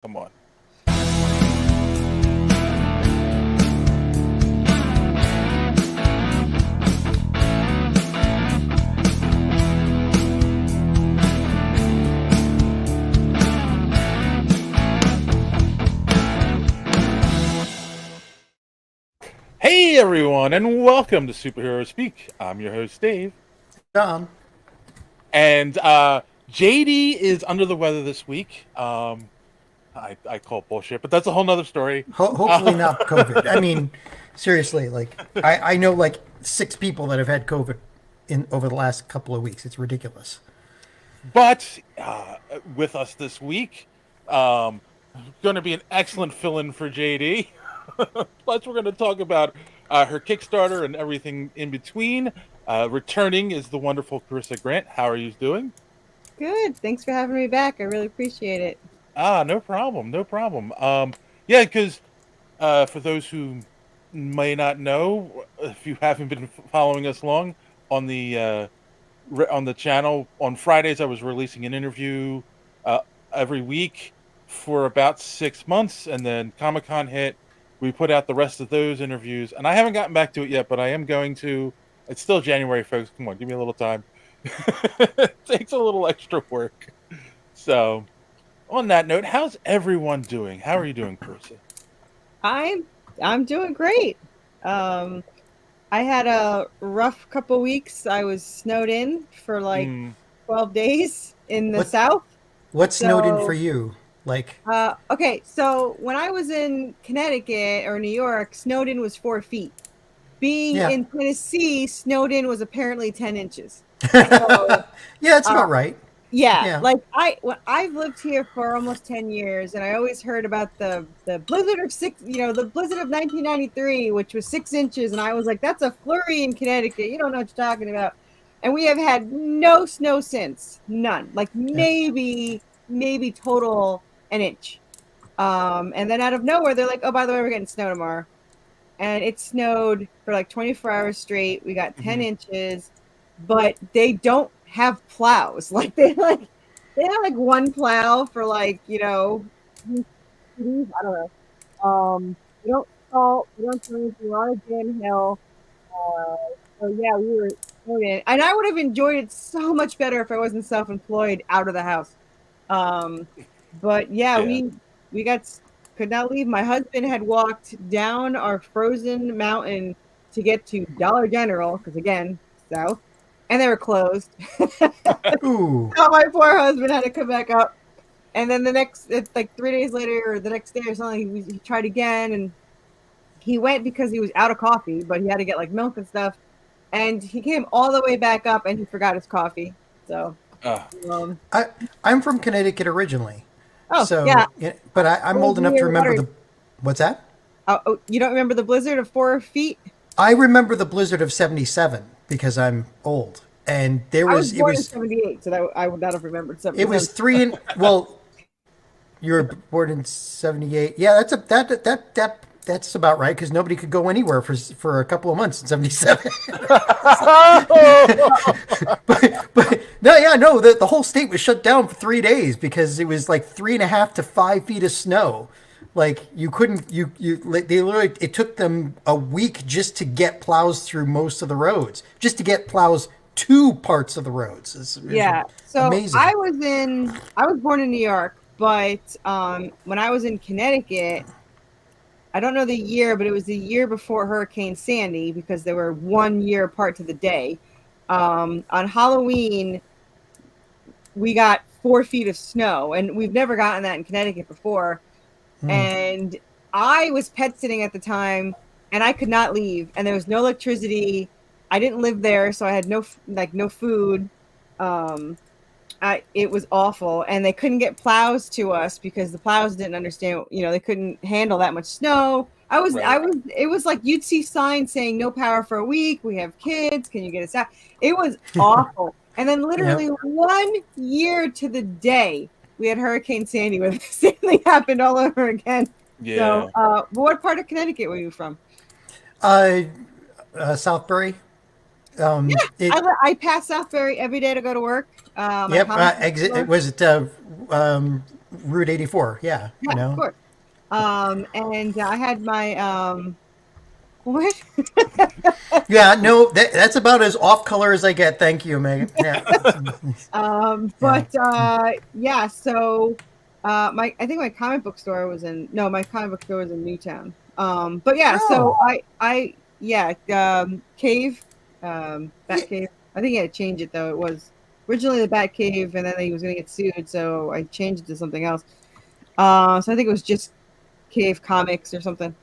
Come on. Hey everyone, and welcome to Superhero Speak. I'm your host Dave, John. and JD is under the weather this week. I call it bullshit, but that's a whole nother story. Hopefully not COVID. I mean, seriously, I know like 6 people that have had COVID in over the last couple of weeks. It's ridiculous. But with us this week, um, going to be an excellent fill-in for JD. Plus, we're going to talk about her Kickstarter and everything in between. Returning is the wonderful Corissa Grant. How are you doing? Good. Thanks for having me back. I really appreciate it. No problem, no problem. Yeah, because for those who may not know, if you haven't been following us long on the channel, on Fridays I was releasing an interview every week for about 6 months, and then Comic-Con hit. We put out the rest of those interviews, and I haven't gotten back to it yet, but I am going to. It's still January, folks. Come on, give me a little time. It takes a little extra work. So, on that note, how's everyone doing? How are you doing, Percy? I'm doing great. I had a rough couple weeks. I was snowed in for like 12 days in the south. What's snowed in for you? Okay, so when I was in Connecticut or New York, snowed in was 4 feet. Being in Tennessee, snowed in was apparently 10 inches. So, yeah, it's about right. Yeah, like I've lived here for almost 10 years, and I always heard about the blizzard of the blizzard of 1993, which was 6 inches, and I was like, that's a flurry in Connecticut. You don't know what you're talking about. And we have had no snow since, none. Like maybe total an inch. And then out of nowhere, they're like, oh, by the way, we're getting snow tomorrow, and it snowed for like 24 hours straight. We got 10 inches, but they don't have plows. Like they have like one plow for like, I don't know. We don't salt, we don't do anything. We're on a damn hill. So yeah, we were snowed in. And I would have enjoyed it so much better if I wasn't self-employed out of the house. But yeah, we could not leave. My husband had walked down our frozen mountain to get to Dollar General, because again, south. And they were closed. Ooh. So my poor husband had to come back up. And then it's like 3 days later or the next day or something, he tried again. And he went because he was out of coffee, but he had to get like milk and stuff. And he came all the way back up and he forgot his coffee. So I'm from Connecticut originally. Oh, so, yeah. But I'm old enough to remember what's that? Oh, you don't remember the blizzard of 4 feet? I remember the blizzard of 77 because I'm old. And I was born in 78, so I would not have remembered 77. It was well, you were born in 78. Yeah, that's about right, because nobody could go anywhere for a couple of months in 77. but no, the whole state was shut down for 3 days because it was like 3.5 to 5 feet of snow. Like you couldn't, they literally, it took them a week just to get plows through most of the roads, just to get plows to parts of the roads. So amazing. I was born in New York, but when I was in Connecticut, I don't know the year, but it was the year before Hurricane Sandy, because they were 1 year apart to the day. On Halloween, we got 4 feet of snow, and we've never gotten that in Connecticut before. And I was pet sitting at the time, and I could not leave, and there was no electricity. I didn't live there, so I had no food. It was awful, and they couldn't get plows to us because the plows didn't understand. They couldn't handle that much snow. It was like you'd see signs saying no power for a week. We have kids. Can you get us out? It was awful. And then literally 1 year to the day, we had Hurricane Sandy, where the same thing happened all over again. Yeah. So, what part of Connecticut were you from? Southbury. I pass Southbury every day to go to work. Exit. Was it Route 84. Yeah, Yeah, of course. And I had my what? Yeah, no, that's about as off color as I get. Thank you, Megan. Yeah. Yeah. Yeah, so my I think my comic book store was in no, my comic book store was in Newtown. But yeah, so Oh. I yeah, Cave, Yeah. Bat Cave. I think he had to change it though. It was originally the Bat Cave, and then he was gonna get sued, so I changed it to something else. So I think it was just Cave Comics or something.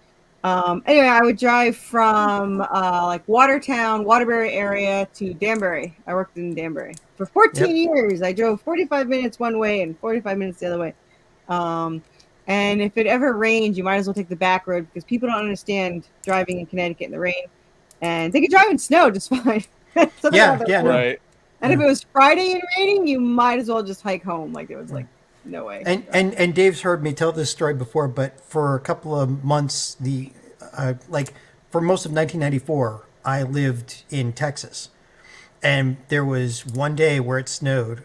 Anyway, I would drive from like Watertown, Waterbury area to Danbury. I worked in Danbury for 14 Yep. years. I drove 45 minutes one way and 45 minutes the other way. Um, and if it ever rains, you might as well take the back road because people don't understand driving in Connecticut in the rain. And they can drive in snow just fine. So Yeah. Yeah. No. Right. and if Yeah. it was Friday and raining, you might as well just hike home. Like it was like no way. And Dave's heard me tell this story before, but for a couple of months, like for most of 1994, I lived in Texas, and there was one day where it snowed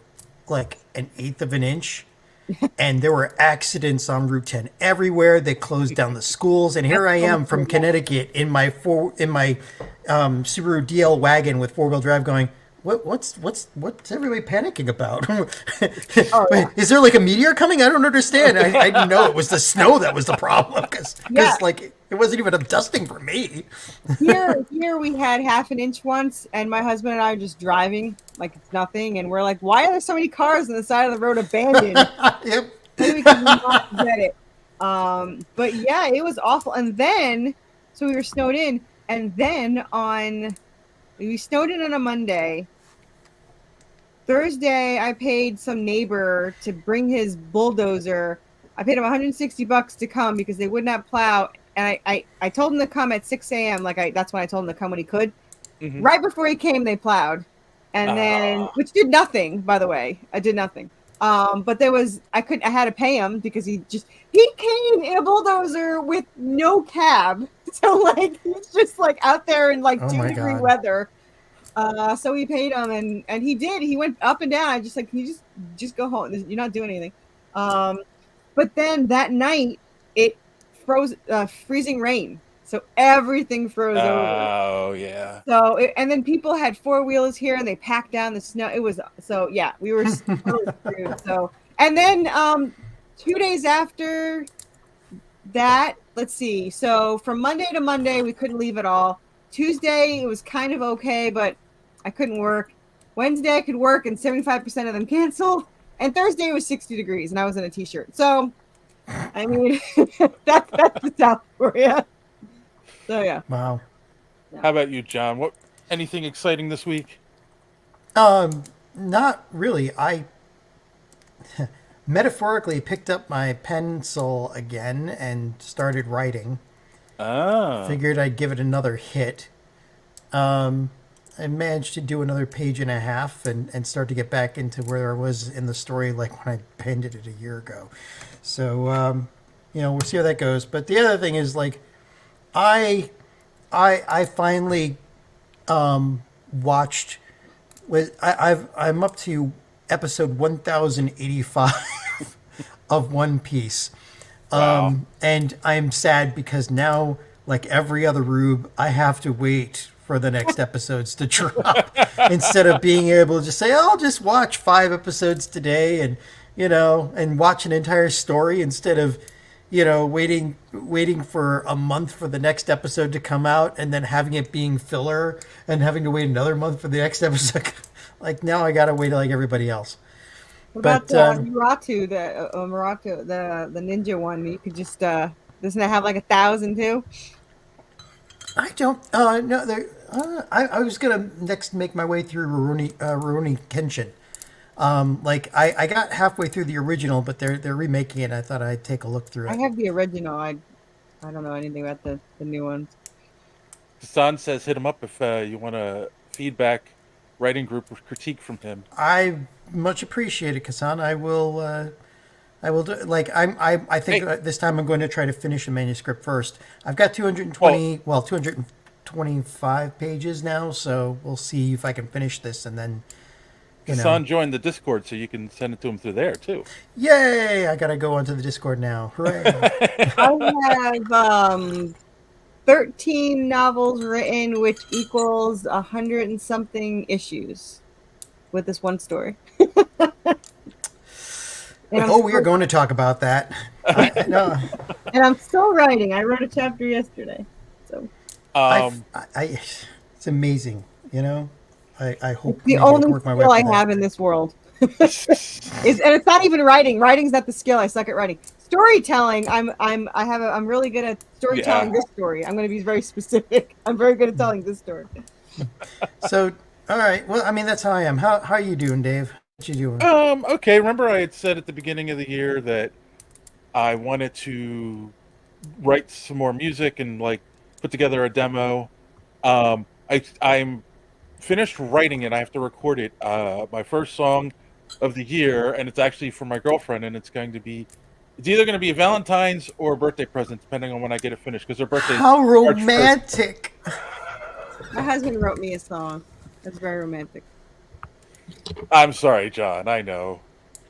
like an eighth of an inch, and there were accidents on Route 10 everywhere. They closed down the schools, and here I am from Connecticut in my Subaru DL wagon with four-wheel drive, going, what's everybody panicking about? Oh, yeah. Is there like a meteor coming? I don't understand. I didn't know it was the snow that was the problem because Yeah. like it wasn't even a dusting for me. Here we had half an inch once, and my husband and I are just driving like it's nothing, and we're like, "Why are there so many cars on the side of the road abandoned?" Yep. Maybe we could not get it. But yeah, it was awful. And then, so we were snowed in, and then we snowed in on a Monday. Thursday, I paid some neighbor to bring his bulldozer. I paid him $160 to come because they would not plow. And I told him to come at 6 a.m. That's when I told him to come when he could. Mhm. Right before he came, they plowed. And then, which did nothing, by the way. I did nothing. But I had to pay him because he came in a bulldozer with no cab. So like, he's just like out there in like Oh 2-degree God. weather. So we paid him, and he did. He went up and down. I just like, can you just go home? You're not doing anything. But then that night it froze, freezing rain, so everything froze over. Oh yeah. So and then people had four-wheelers here, and they packed down the snow. It was so yeah, we were totally screwed. So and then 2 days after that, let's see. So from Monday to Monday, we couldn't leave at all. Tuesday it was kind of okay, but I couldn't work. Wednesday I could work, and 75% of them canceled. And Thursday it was 60 degrees, and I was in a t-shirt. So, I mean, that's the South for you. So yeah. Wow. How about you, John? What? Anything exciting this week? Not really. I metaphorically picked up my pencil again and started writing. Ah. Figured I'd give it another hit. I managed to do another page and a half and start to get back into where I was in the story, like when I ended it a year ago. So, we'll see how that goes. But the other thing is, like, I finally watched. I'm up to episode 1085 of One Piece. Wow. And I'm sad because now, like every other rube, I have to wait for the next episodes to drop instead of being able to just say, I'll just watch 5 episodes today and, and watch an entire story instead of, waiting for a month for the next episode to come out and then having it being filler and having to wait another month for the next episode. Like now I got to wait like everybody else. What about Muratu, the ninja one? You could just doesn't it have like 1,000 too? I don't. No, I was gonna next make my way through Rurouni Kenshin. I got halfway through the original, but they're remaking it. I thought I'd take a look through it. I have the original. I don't know anything about the new ones. Mm-hmm. Hassan says hit him up if you want a feedback writing group with critique from him. I much appreciate it, Kasan. I will. I will do. Like I think this time I'm going to try to finish the manuscript first. I've got 225 pages now, so we'll see if I can finish this and then Hassan joined the Discord, so you can send it to him through there too. Yay! I gotta go onto the Discord now. Hooray! I have 13 novels written, which equals 100 and something issues with this one story. We are going to talk about that. No. And I'm still writing. I wrote a chapter yesterday. So it's amazing, I hope it's the only skill I have in this world. And it's not even writing. Writing's not the skill. I suck at writing. Storytelling, I'm really good at storytelling this story. I'm going to be very specific. I'm very good at telling this story. So, all right. Well, I mean, that's how I am. How are you doing, Dave? What you doing? Okay. Remember I had said at the beginning of the year that I wanted to write some more music and like put together a demo. I'm finished writing it. I have to record it. My first song of the year, and it's actually for my girlfriend, and it's either going to be a Valentine's or a birthday present, depending on when I get it finished, because her birthday. How romantic! My husband wrote me a song. That's very romantic. I'm sorry, John. I know,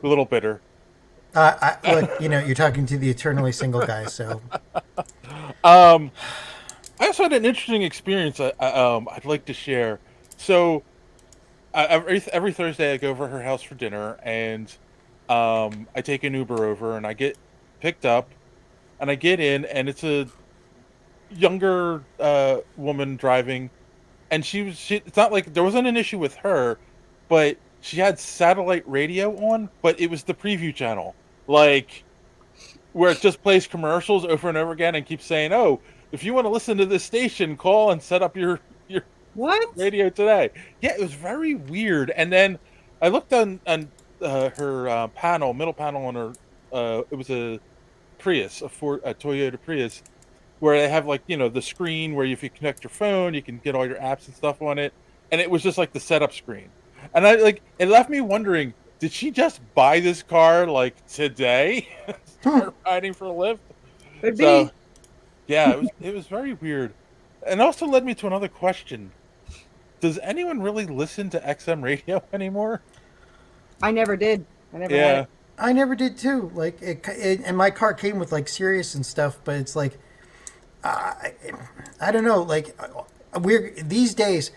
a little bitter. Look, you're talking to the eternally single guy, so. I also had an interesting experience. I'd like to share. So, every Thursday I go over to her house for dinner, and I take an Uber over, and I get picked up, and I get in, and it's a younger woman driving, and it's not like there wasn't an issue with her, but she had satellite radio on, but it was the preview channel, like where it just plays commercials over and over again and keeps saying, "Oh, if you want to listen to this station, call and set up your what radio today." Yeah, it was very weird. And then I looked on her middle panel on her. It was a Prius, a Toyota Prius, where they have like the screen where if you connect your phone, you can get all your apps and stuff on it. And it was just like the setup screen, and it left me wondering: did she just buy this car like today? Start riding for a Lyft? Could be. Yeah, it was very weird, and also led me to another question: does anyone really listen to XM radio anymore? I never did. I never Yeah. had it. I never did too. Like, and my car came with like Sirius and stuff, but it's like, I don't know. Like, these days.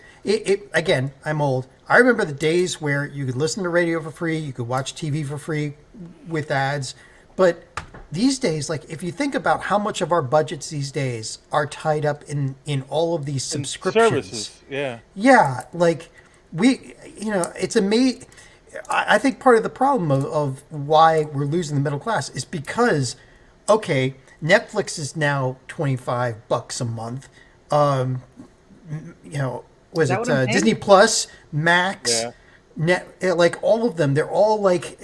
Again, I'm old. I remember the days where you could listen to radio for free, you could watch TV for free with ads, but these days, like if you think about how much of our budgets these days are tied up in all of these subscriptions, services, yeah, like it's amazing. I think part of the problem of why we're losing the middle class is because, okay, Netflix is now $25 a month. Was it Disney Plus, Max, like all of them? They're all like,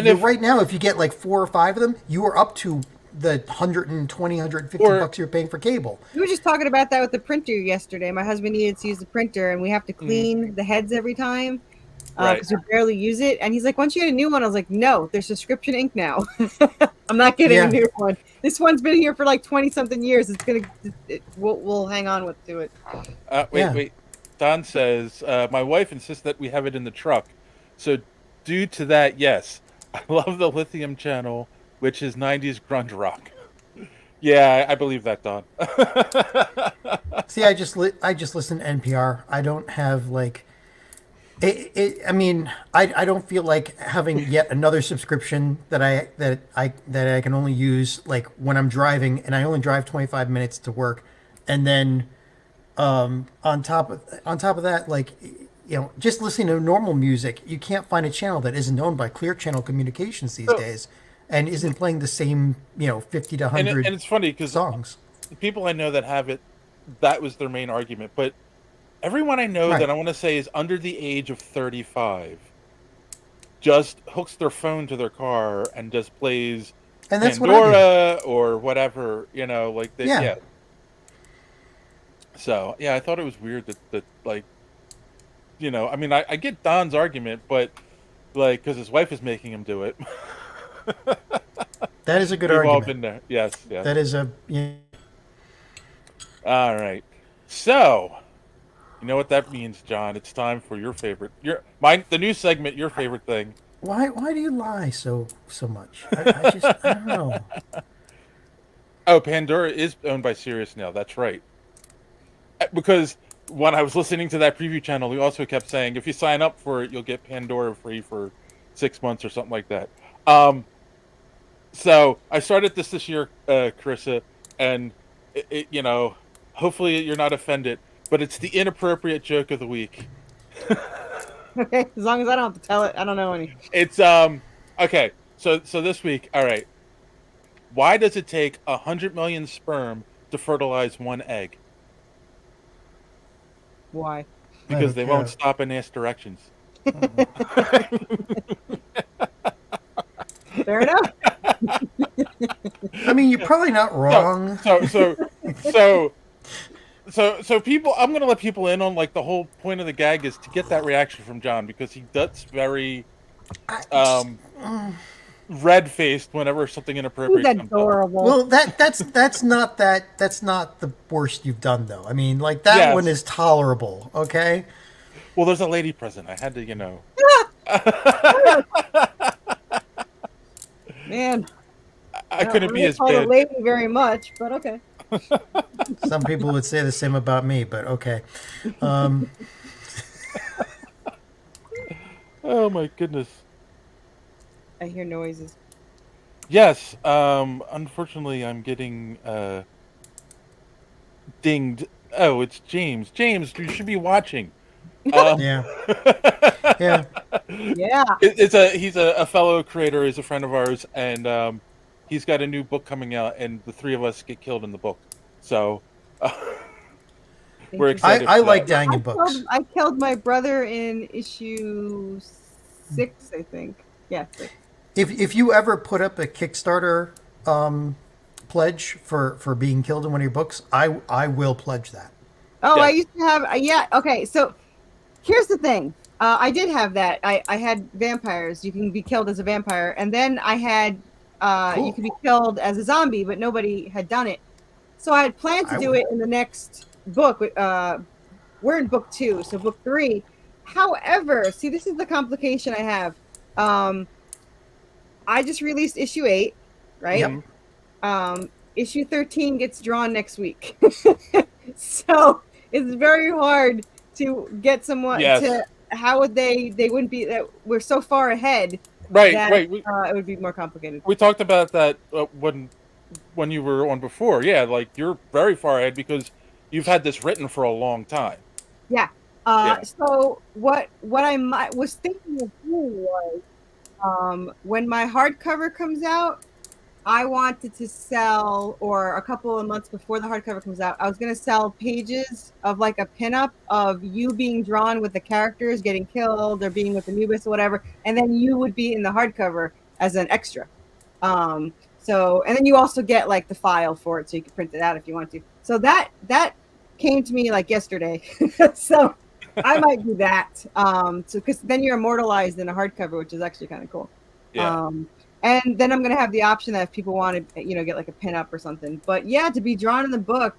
right now, if you get like 4 or 5 of them, you are up to the $120, $150 you're paying for cable. We were just talking about that with the printer yesterday. My husband needed to use the printer, and we have to clean the heads every time because we barely use it. And he's like, "Once you get a new one," I was like, "No, there's subscription ink now. I'm not getting a new one. This one's been here for like 20-something years. We'll hang on to it." Wait. Don says, my wife insists that we have it in the truck. So due to that, yes, I love the Lithium channel, which is 90s grunge rock. Yeah, I believe that, Don. See, I just listen to NPR. I don't have like I mean, I don't feel like having yet another subscription that I can only use like when I'm driving, and I only drive 25 minutes to work, and then on top of that, like just listening to normal music, you can't find a channel that isn't owned by Clear Channel Communications these days, and isn't playing the same 50 to 100 and it's funny because songs. The people I know that have it, that was their main argument, but everyone I know that I want to say is under the age of 35 just hooks their phone to their car and just plays and that's Pandora or whatever, like they, yeah. So I thought it was weird that like, I mean, I get Don's argument, but like, because his wife is making him do it. That is a good We've argument. all been there. Yes. That is a. All right. So, You know what that means, John? It's time for your favorite, the new segment, your favorite thing. Why do you lie so much? I don't know. Oh, Pandora is owned by Sirius now. That's right. Because when I was listening to that preview channel, we also kept saying if you sign up for it, you'll get Pandora free for 6 months or something like that. So I started this year, Carissa, and hopefully you're not offended, but it's the inappropriate joke of the week. Okay, as long as I don't have to tell it, I don't know any. It's okay. So this week, all right. Why does it take 100 million sperm to fertilize one egg? Why? Because they won't stop and ask directions. Fair enough. I mean, you're probably not wrong. So people, I'm gonna let people in on like the whole point of the gag is to get that reaction from John because he does very red-faced whenever something inappropriate He's comes adorable. Well, that's not the worst you've done though. I mean, like that one is tolerable. Okay. Well, there's a lady present. I had to, Man, I couldn't be as call bad. a lady very much, but okay. Some people would say the same about me, but okay. Oh my goodness. I hear noises. Yes. Unfortunately, I'm getting dinged. Oh, it's James. James, you should be watching. Yeah. Yeah. Yeah. He's a fellow creator. He's a friend of ours, and he's got a new book coming out, and the three of us get killed in the book. So we're excited. I like dying in books. I killed my brother in issue 6, I think. Yeah. 6. If you ever put up a Kickstarter pledge for being killed in one of your books, I will pledge that. Oh, Yeah. I used to have. Yeah. Okay. So here's the thing. I did have that. I had vampires. You can be killed as a vampire, and then I had Cool. you could be killed as a zombie, but nobody had done it. So I had planned to do it in the next book. We're in book 2, so book 3. However, see, this is the complication I have. I just released issue 8, right? Yep. Issue 13 gets drawn next week. So it's very hard to get someone to. How would they wouldn't be that we're so far ahead. Right. It would be more complicated. We talked about that when you were on before. Yeah, like you're very far ahead because you've had this written for a long time. Yeah. So what I was thinking of doing was when my hardcover comes out, I wanted to sell, or a couple of months before the hardcover comes out, I was going to sell pages of like a pinup of you being drawn with the characters getting killed or being with Anubis or whatever, and then you would be in the hardcover as an extra. So, and then you also get like the file for it, so you can print it out if you want to. So that came to me like yesterday. So I might do that. So because then you're immortalized in a hardcover, which is actually kind of cool. Yeah. And then I'm going to have the option that if people want to, get like a pinup or something. But yeah, to be drawn in the book,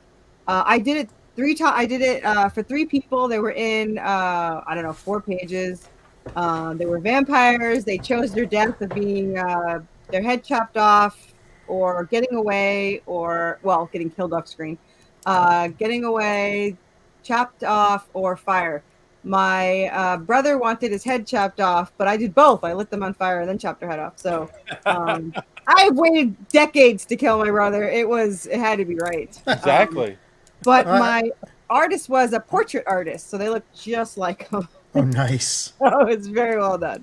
I did it 3 times. I did it for 3 people. They were in, 4 pages. They were vampires. They chose their death of being their head chopped off or getting away or, well, getting killed off screen. Getting away, chopped off, or fire. My brother wanted his head chopped off, but I did both. I lit them on fire and then chopped their head off. So I waited decades to kill my brother. It had to be right. Exactly. But my artist was a portrait artist, so they look just like him. Oh, nice. So it's very well done.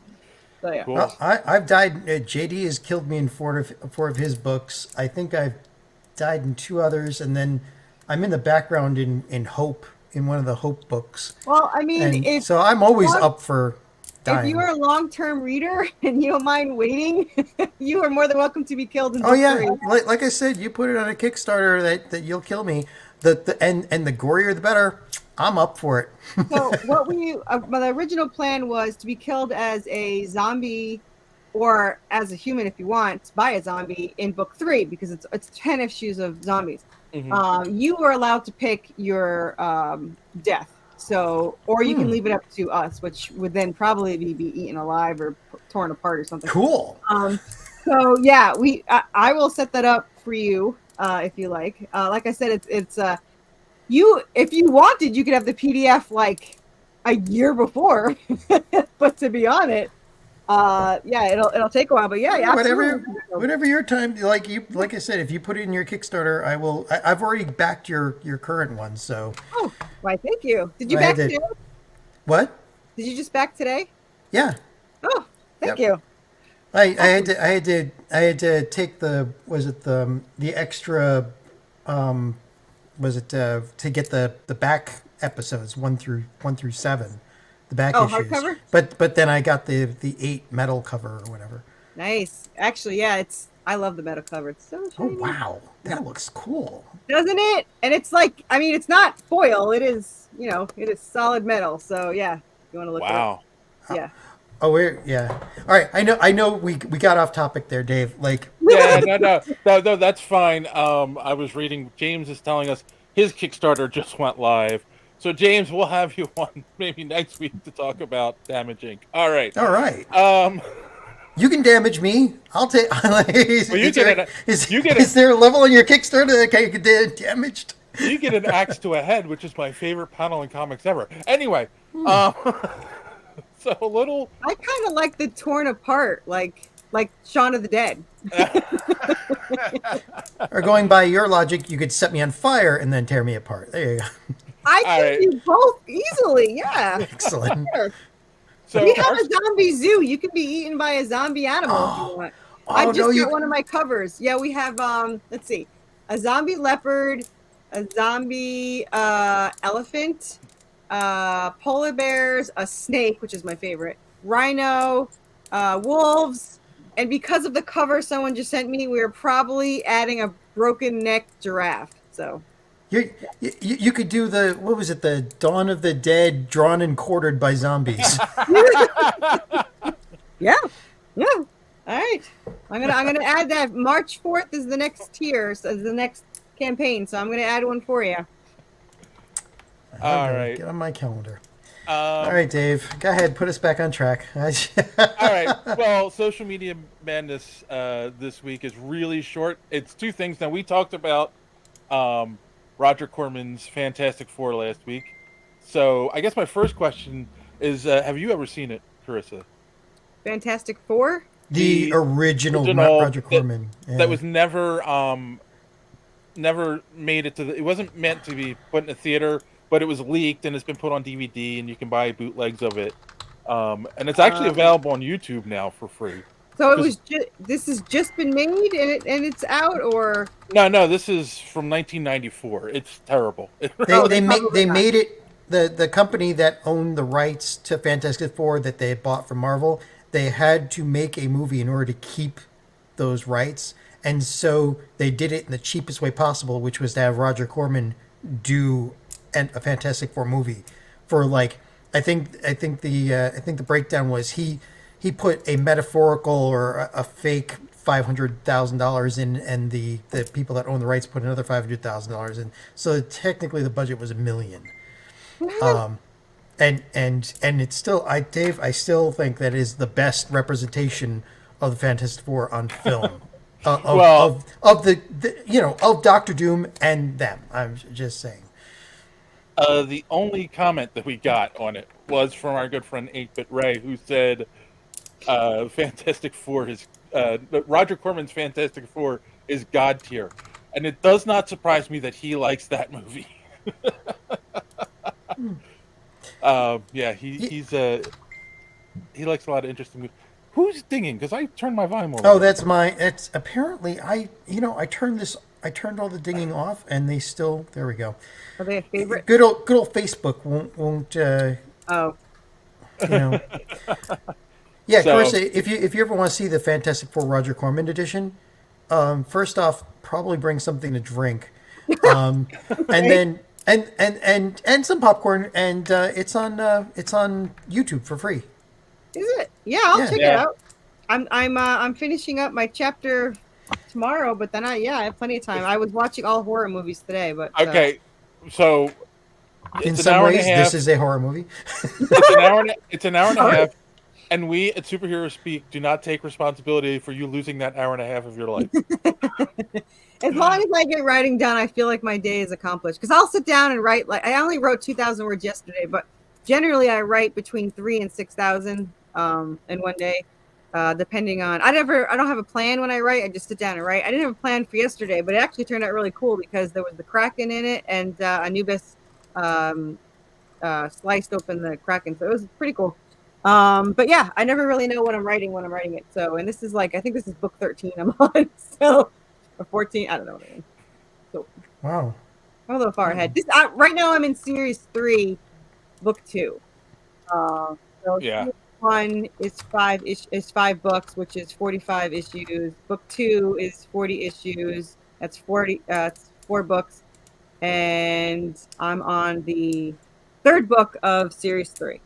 So yeah. Cool. I've died. JD has killed me in 4 of his books. I think I've died in 2 others, and then I'm in the background in Hope, in one of the Hope books. Well, I mean, so I'm always up for dying. If you are a long-term reader and you don't mind waiting, you are more than welcome to be killed in book 3. Like I said, you put it on a Kickstarter that you'll kill me. And the gorier the better. I'm up for it. So what my original plan was to be killed as a zombie or as a human if you want by a zombie in book 3 because it's 10 issues of zombies. Mm-hmm. You were allowed to pick your death. So, or you can leave it up to us, which would then probably be eaten alive or torn apart or something. Cool. So yeah, I will set that up for you if you like. Like I said, it's you if you wanted, you could have the PDF like a year before, but to be on it, yeah, it'll take a while. But yeah, whatever your time, like I said, if you put it in your Kickstarter, I will. I've already backed your current one, so. Oh, why? Thank you. Did you I back had to- today? What? Did you just back today? Yeah. Oh, thank Yep. you. I had to take the extra to get the back episodes 1 through 7, the back Oh, issues. hardcover? But then I got the 8 metal cover or whatever. Nice. Actually, yeah, I love the metal cover. It's so Oh shiny. wow, that looks cool. Doesn't it? And it's like, I mean, it's not foil. It is, it is solid metal. So yeah, you want to look Wow. at it. Yeah. Oh, yeah. All right, I know we got off topic there, Dave. Like, Yeah, no, that's fine. I was reading. James is telling us his Kickstarter just went live. So James, we'll have you on maybe next week to talk about Damage Inc. All right. You can damage me. I'll take. Is there a level on your Kickstarter that can get damaged? You get an axe to a head, which is my favorite panel in comics ever. Anyway, so a little. I kind of like the torn apart, like Shaun of the Dead. Or going by your logic, you could set me on fire and then tear me apart. There you go. I can do both easily. Yeah. Excellent. So we have a zombie zoo. You can be eaten by a zombie animal if you want. I just got one of my covers. Yeah, we have let's see, a zombie leopard, a zombie elephant, polar bears, a snake, which is my favorite, rhino, wolves, and because of the cover someone just sent me, we're probably adding a broken neck giraffe. So you could do the Dawn of the Dead drawn and quartered by zombies. Yeah. All right. I'm gonna add that. March 4th is the next tier, is the next campaign. So I'm gonna add one for you. All right. Get on my calendar. All right, Dave. Go ahead. Put us back on track. All right. Well, social media madness this week is really short. It's 2 things. Now we talked about Roger Corman's Fantastic Four last week. So I guess my first question is, have you ever seen it, Carissa? Fantastic Four? The original Roger Corman. That was never made it to it wasn't meant to be put in a theater, but it was leaked and it's been put on DVD and you can buy bootlegs of it. And it's actually available on YouTube now for free. So it was this has just been made and it's out, or no, this is from 1994. It's terrible. They made it. The company that owned the rights to Fantastic Four that they had bought from Marvel, they had to make a movie in order to keep those rights, and so they did it in the cheapest way possible, which was to have Roger Corman do a Fantastic Four movie for like I think the breakdown was he put a metaphorical or a fake $500,000 in, and the people that own the rights put another $500,000 in. So technically, the budget was $1 million. And it's still, Dave, I still think that is the best representation of the Fantastic Four on film. Of Doctor Doom and them. I'm just saying. The only comment that we got on it was from our good friend 8-Bit Ray, who said Fantastic Four is Roger Corman's Fantastic Four is God tier, and it does not surprise me that he likes that movie. He likes a lot of interesting movies. Who's dinging? Because I turned my volume over. Oh, that's it's apparently I turned all the dinging off, and they still. There we go. Are they a favorite? Good old Facebook won't. Yeah, so, of course. If you ever want to see the Fantastic Four Roger Corman edition, first off, probably bring something to drink, and then and some popcorn, and it's on YouTube for free. Is it? Yeah, I'll check it out. I'm finishing up my chapter tomorrow, but then I have plenty of time. I was watching all horror movies today, but okay. So In It's an some hour and a ways, half. this is a horror movie. It's an hour and a half. And we at Superhero Speak do not take responsibility for you losing that hour and a half of your life. As long as I get writing done, I feel like my day is accomplished. Because I'll sit down and write. Like I only wrote 2,000 words yesterday, but generally I write between 3,000 and 6,000 in one day, depending on. I don't have a plan when I write. I just sit down and write. I didn't have a plan for yesterday, but it actually turned out really cool because there was the Kraken in it, and Anubis sliced open the Kraken, so it was pretty cool. But yeah, I never really know what I'm writing when I'm writing it. So, and this is like, I think this is book 13 I'm on. So, or 14, I don't know. So, Wow. I'm a little far ahead. Right now I'm in series 3, book 2. So Yeah. series 1 is 5 books, which is 45 issues. Book 2 is 40 issues. That's 40, it's 4 books. And I'm on the 3rd book of series 3.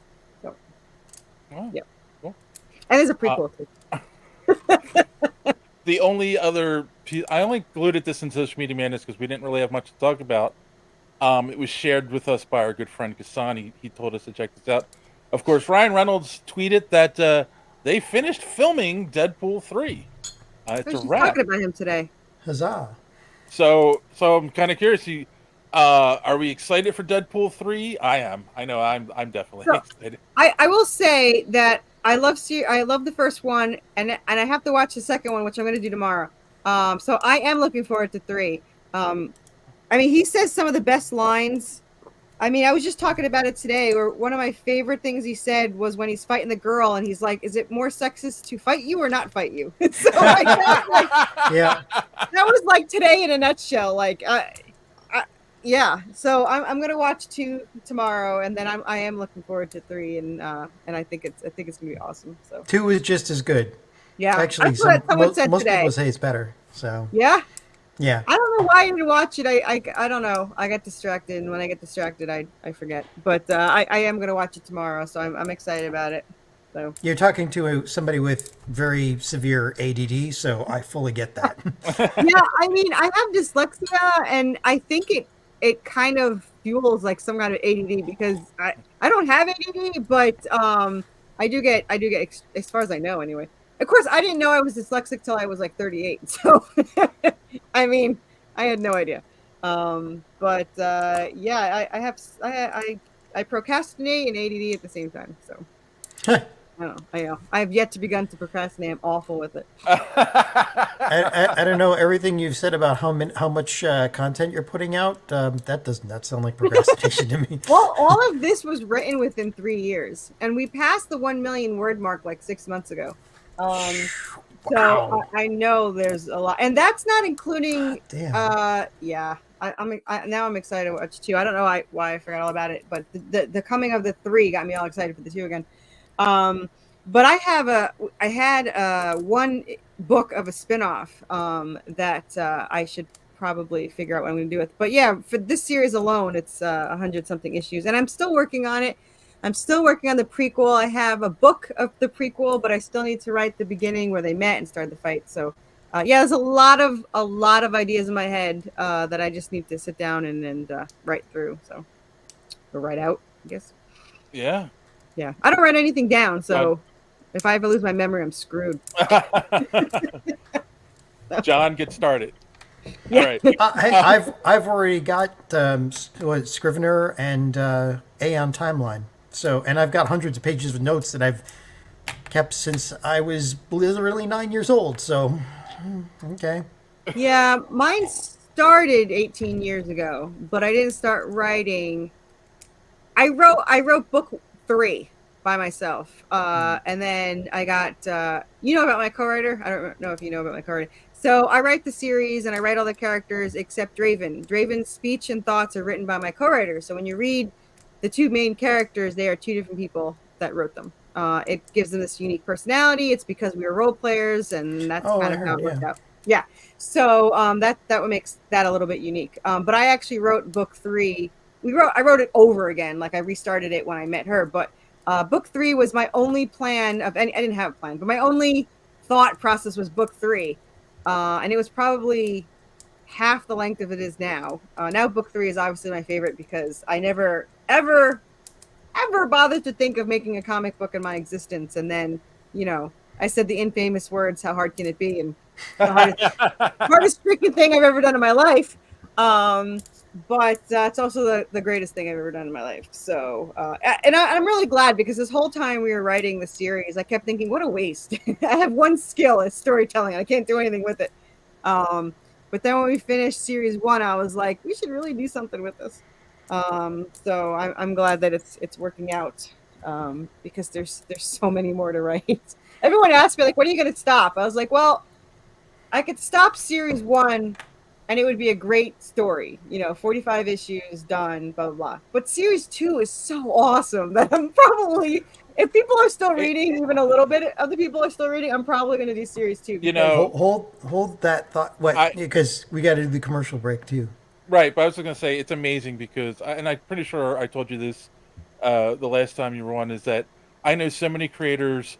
Oh, yeah. Cool. And there's a prequel too. The only other piece, I only included this in Social Media Madness because we didn't really have much to talk about. It was shared with us by our good friend Kassan. He told us to check this out. Of course, Ryan Reynolds tweeted that they finished filming Deadpool 3. It's a wrap. Talking about him today. Huzzah. So I'm kind of curious. Are we excited for Deadpool 3? I am. I know I'm definitely excited. I will say that I love the first one, and I have to watch the second one, which I'm going to do tomorrow. So I am looking forward to 3. I mean, he says some of the best lines. I mean, I was just talking about it today, where one of my favorite things he said was when he's fighting the girl, and he's like, "Is it more sexist to fight you or not fight you?" So yeah, that was like today in a nutshell. Like, yeah. So I'm gonna watch 2 tomorrow, and then I am looking forward to 3, and I think it's gonna be awesome. So 2 is just as good. Yeah, actually, most people say it's better. So yeah. Yeah. I don't know why I didn't watch it. I don't know. I got distracted, and when I get distracted, I forget. But I am going to watch it tomorrow, so I'm excited about it. So you're talking to somebody with very severe ADD, so I fully get that. Yeah, I mean, I have dyslexia, and I think it kind of fuels like some kind of ADD because I don't have ADD, but I do get as far as I know anyway. Of course, I didn't know I was dyslexic till I was like 38. So, I mean, I had no idea. But yeah, I procrastinate and ADD at the same time. So, I know. I have yet to begin to procrastinate. I'm awful with it. I don't know. Everything you've said about how much content you're putting out, that does not sound like procrastination to me. Well, all of this was written within 3 years, and we passed the 1 million word mark like 6 months ago. Wow. So I know there's a lot, and that's not including. Yeah, now I'm excited to watch 2. I don't know why I forgot all about it, but the coming of the 3 got me all excited for the 2 again. But I had one book of a spinoff that I should probably figure out what I'm going to do with. But yeah, for this series alone, it's 100 something issues, and I'm still working on it. I'm still working on the prequel. I have a book of the prequel, but I still need to write the beginning where they met and started the fight. So, yeah, there's a lot of ideas in my head that I just need to sit down and write through. So, or write out, I guess. Yeah. Yeah. I don't write anything down, so if I ever lose my memory, I'm screwed. John, get started. Yeah. All right. I've already got Scrivener and Aeon Timeline. So, and I've got hundreds of pages of notes that I've kept since I was literally 9 years old. So, okay. Yeah, mine started 18 years ago, but I didn't start writing. I wrote book 3 by myself, and then I got you know about my co-writer. I don't know if you know about my co-writer. So I write the series and I write all the characters except Draven. Draven's speech and thoughts are written by my co-writer. So when you read the 2 main characters, they are 2 different people that wrote them. It gives them this unique personality. It's because we were role players, and that's kind of how it worked out. Yeah. So that what makes that a little bit unique. But I actually wrote book 3. I wrote it over again. Like I restarted it when I met her. But book 3 was my only plan of any. I didn't have a plan, but my only thought process was book 3. And it was probably half the length of it is now. Now book 3 is obviously my favorite because I never ever bothered to think of making a comic book in my existence, and then I said the infamous words, "How hard can it be?" and the hardest freaking thing I've ever done in my life. But it's also the greatest thing I've ever done in my life. So, I'm really glad because this whole time we were writing the series, I kept thinking, what a waste. I have one skill, it's storytelling. I can't do anything with it. But then when we finished series 1, I was like, we should really do something with this. So I'm glad that it's working out, because there's so many more to write. Everyone asked me, like, when are you going to stop? I was like, well, I could stop series 1 and it would be a great story, 45 issues done, blah, blah, blah. But series 2 is so awesome that I'm probably, if people are still reading, even a little bit of the people are still reading, I'm probably going to do series 2. Hold that thought. What? Because we got to do the commercial break too. Right, but I was going to say it's amazing because, and I'm pretty sure I told you this the last time you were on, is that I know so many creators,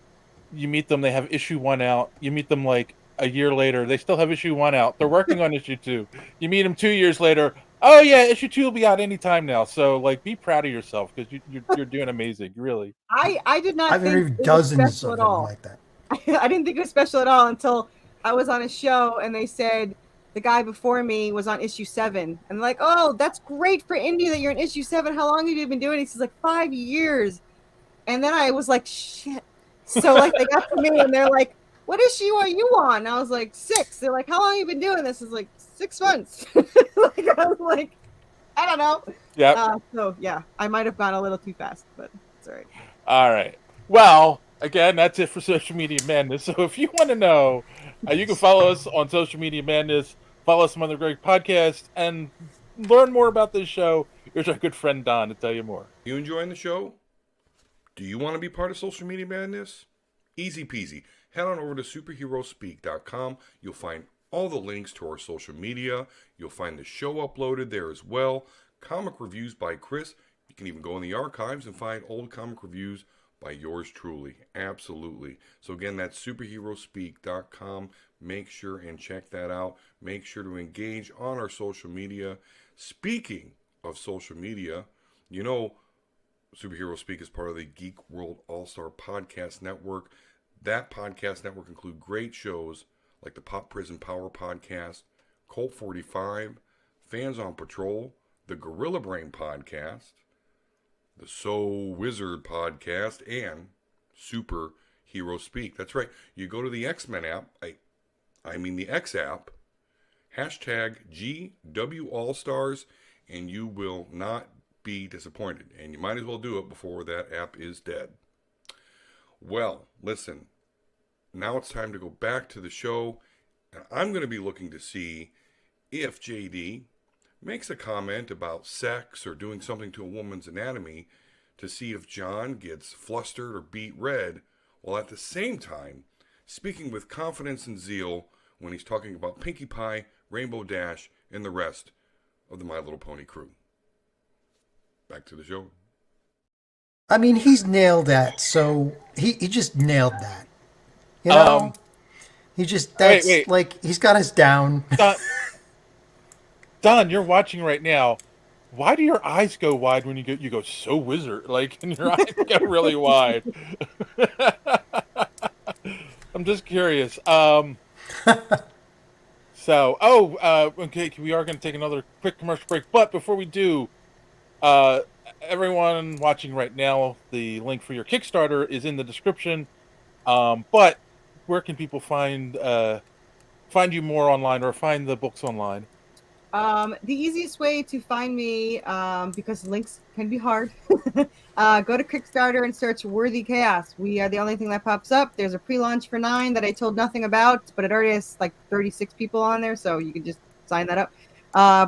you meet them, they have issue 1 out, you meet them like a year later, they still have issue 1 out. They're working on issue 2. You meet them 2 years later. Oh yeah, issue 2 will be out anytime now. So like, be proud of yourself because you're doing amazing, really. I did not. I've interviewed dozens of them like that. I didn't think it was special at all until I was on a show and they said the guy before me was on issue 7, and like, oh, that's great for indie that you're in issue 7. How long have you been doing it? He's like 5 years, and then I was like, shit. So like they got to me and they're like, what issue are you on? And I was like, 6. They're like, how long have you been doing this? It's like 6 months. Like, I was like, I don't know. Yeah. So yeah, I might have gone a little too fast, but it's all right. All right. Well, again, that's it for Social Media Madness. So if you want to know, you can follow us on Social Media Madness, follow us on the Great Podcast, and learn more about this show. Here's our good friend Don to tell you more. You enjoying the show? Do you want to be part of Social Media Madness? Easy peasy. Head on over to superheroespeak.com. You'll find all the links to our social media. You'll find the show uploaded there as well. Comic reviews by Chris. You can even go in the archives and find old comic reviews by yours truly. Absolutely. So again, that's superheroespeak.com. Make sure and check that out. Make sure to engage on our social media. Speaking of social media, Superhero Speak is part of the Geek World All-Star Podcast Network. That podcast network includes great shows like the Pop Prison Power Podcast, Colt 45, Fans on Patrol, the Gorilla Brain Podcast, the So Wizard Podcast, and Superhero Speak. That's right. You go to the X-Men app, I mean the X app, hashtag GW All-Stars, and you will not be disappointed. And you might as well do it before that app is dead. Well, listen, now it's time to go back to the show, and I'm going to be looking to see if JD makes a comment about sex or doing something to a woman's anatomy to see if John gets flustered or beat red, while at the same time speaking with confidence and zeal when he's talking about Pinkie Pie, Rainbow Dash, and the rest of the My Little Pony crew. Back to the show. I mean, he's nailed that. So he just nailed that. He just, that's wait. like, he's got us down. Don, you're watching right now. Why do your eyes go wide when you go so wizard? Like, and your eyes go really wide. I'm just curious. Okay, we are going to take another quick commercial break. But before we do, everyone watching right now, the link for your Kickstarter is in the description. But where can people find you more online or find the books online? The easiest way to find me, because links can be hard, go to Kickstarter and search Worthy Chaos. We are the only thing that pops up. There's a pre-launch for 9 that I told nothing about, but it already has like 36 people on there, so you can just sign that up.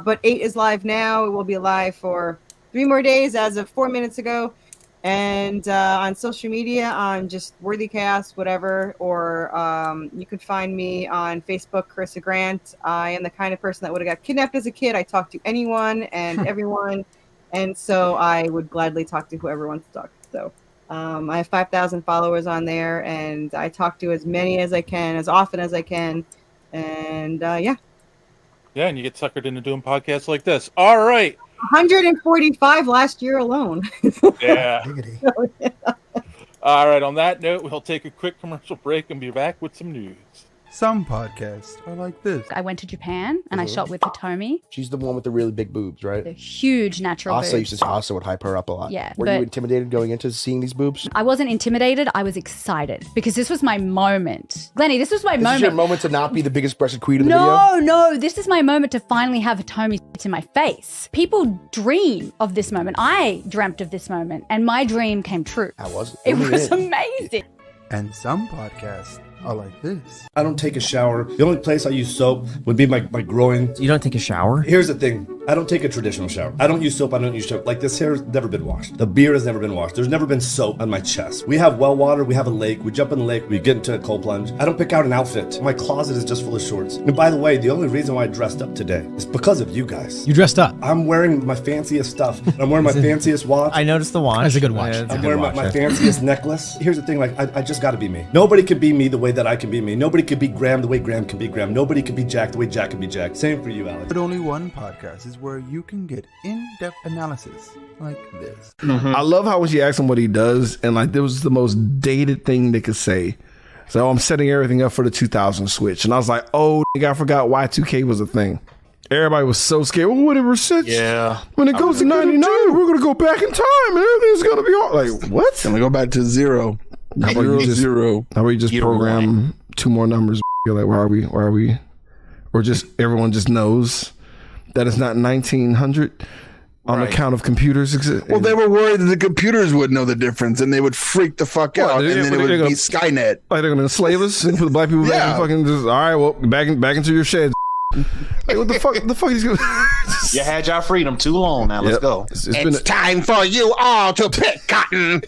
But 8 is live now. It will be live for 3 more days as of 4 minutes ago. And on social media, on just Worthy Chaos, whatever, or you could find me on Facebook, Corissa Grant. I am the kind of person that would have got kidnapped as a kid. I talk to anyone and everyone, and so I would gladly talk to whoever wants to talk. So I have 5,000 followers on there, and I talk to as many as I can, as often as I can, and yeah. Yeah, and you get suckered into doing podcasts like this. All right. 145 last year alone. Yeah. Diggity. All right. On that note, we'll take a quick commercial break and be back with some news. Some podcasts are like this. I went to Japan and I shot with Hitomi. She's the one with the really big boobs, right? The huge natural Asa boobs. used to Asa would hype her up a lot. Yeah, Were but- you intimidated going into seeing these boobs? I wasn't intimidated. I was excited because this was my moment. Glennie, this was my This moment. is your moment to not be the biggest breasted queen of the No, this is my moment to finally have Hitomi to my face. People dream of this moment. I dreamt of this moment and my dream came true. How was it? It was amazing. And some podcasts are like this. I don't take a shower. The only place I use soap would be my groin. You don't take a shower? Here's the thing. I don't take a traditional shower. I don't use soap. I don't use soap. Like, this hair has never been washed. The beard has never been washed. There's never been soap on my chest. We have well water. We have a lake. We jump in the lake. We get into a cold plunge. I don't pick out an outfit. My closet is just full of shorts. And by the way, the only reason why I dressed up today is because of you guys. You dressed up. I'm wearing my fanciest stuff. I'm wearing my fanciest watch. I noticed the watch. It's a good watch. I'm wearing my fanciest necklace. Here's the thing, like, I just gotta be me. Nobody can be me the way that I can be me. Nobody can be Graham the way Graham can be Graham. Nobody can be Jack the way Jack can be Jack. Same for you, Alex. But only one podcast is where you can get in-depth analysis like this. I love how when she asked him what he does, and like there was the most dated thing they could say. So I'm setting everything up for the 2000 Switch, and I was like, oh, nigga, I forgot Y2K was a thing. Everybody was so scared. Well, whatever since when it goes to 99, we're gonna go back in time, and everything's gonna be all like what? Gonna go back to zero. How about you just Zero. How about you just program two more numbers? You're like, why are we? Or just everyone just knows that it's not 1900 on account of computers. Well, they were worried that the computers would know the difference and they would freak the fuck out, and then it would be Skynet. Like they're gonna enslave us and put the black people back and fucking just all right. Well, back into your sheds. Like what the fuck? The fuck is going? You had your freedom too long. Now let's go. It's time for you all to pick cotton.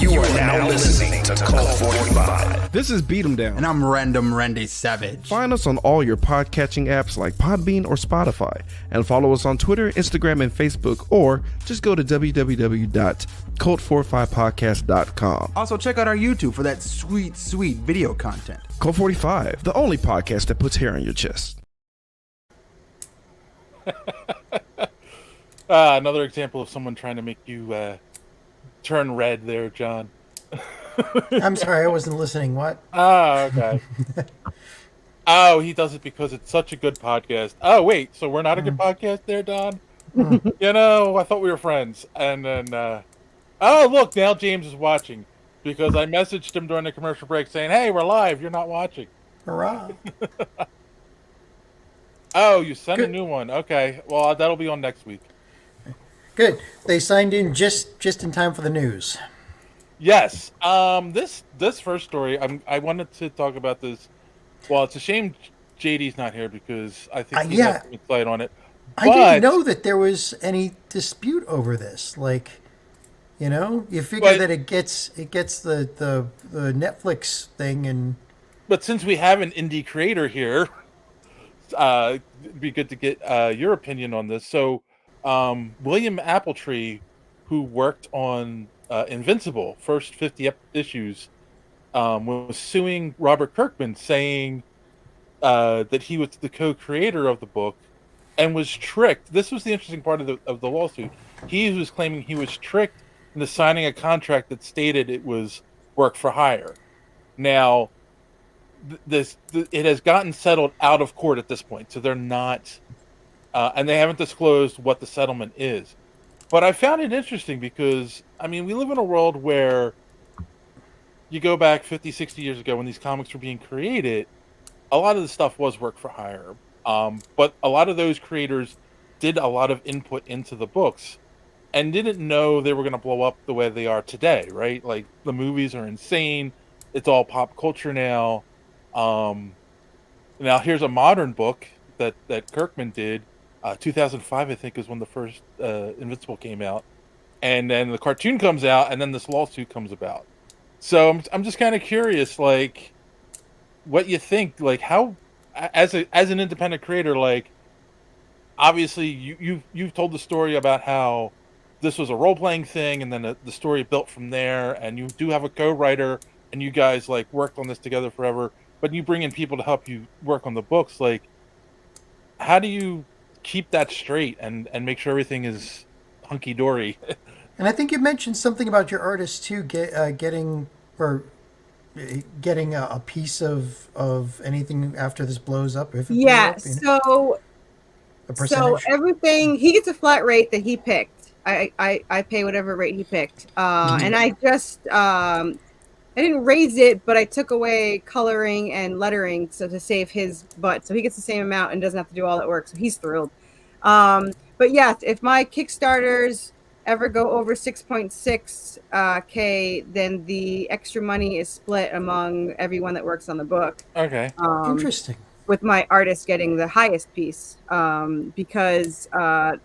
You are now listening to Cult 45. This is Beat 'em Down. And I'm Random Randy Savage. Find us on all your podcatching apps like Podbean or Spotify. And follow us on Twitter, Instagram, and Facebook. Or just go to www.cult45podcast.com. Also, check out our YouTube for that sweet, sweet video content. Cult 45, the only podcast that puts hair on your chest. Another example of someone trying to make you turn red there, John. I'm sorry, I wasn't listening. What? Oh, okay. Oh, he does it because it's such a good podcast. Oh, wait, so we're not a good podcast there, Don? You know, I thought we were friends. And then, oh, look, now James is watching because I messaged him during the commercial break saying, hey, we're live. You're not watching. Hurrah. Oh, you sent a new one. Okay, well, that'll be on next week. Good. They signed in just in time for the news. Yes. This first story, I wanted to talk about this. Well, it's a shame JD's not here because I think he has some insight on it. I didn't know that there was any dispute over this. Like, you know, you figure that it gets the Netflix thing, and but since we have an indie creator here, it'd be good to get your opinion on this. So, William Appletree, who worked on Invincible, first 50 issues, was suing Robert Kirkman, saying that he was the co-creator of the book and was tricked. This was the interesting part of the lawsuit. He was claiming he was tricked into signing a contract that stated it was work for hire. Now, it has gotten settled out of court at this point, so they're not, and they haven't disclosed what the settlement is. But I found it interesting because, I mean, we live in a world where you go back 50, 60 years ago when these comics were being created, a lot of the stuff was work for hire. But a lot of those creators did a lot of input into the books and didn't know they were going to blow up the way they are today, right? Like, the movies are insane. It's all pop culture now. Now, here's a modern book that Kirkman did. 2005, I think, is when the first Invincible came out. And then the cartoon comes out, and then this lawsuit comes about. So I'm just kind of curious, like, what you think, like, how, as an independent creator, like, obviously you've told the story about how this was a role-playing thing, and then the story built from there, and you do have a co-writer, and you guys like worked on this together forever, but you bring in people to help you work on the books. Like, how do you keep that straight and make sure everything is hunky-dory? And I think you mentioned something about your artist too, getting a piece of anything after this blows up. If it blew Yeah, up, you know? so A percentage? everything, he gets a flat rate that he picked. I pay whatever rate he picked. And I just I didn't raise it, but I took away coloring and lettering to save his butt. So he gets the same amount and doesn't have to do all that work. So he's thrilled. But yeah, if my Kickstarters ever go over 6.6 K, then the extra money is split among everyone that works on the book. Okay. Interesting. With my artist getting the highest piece, because I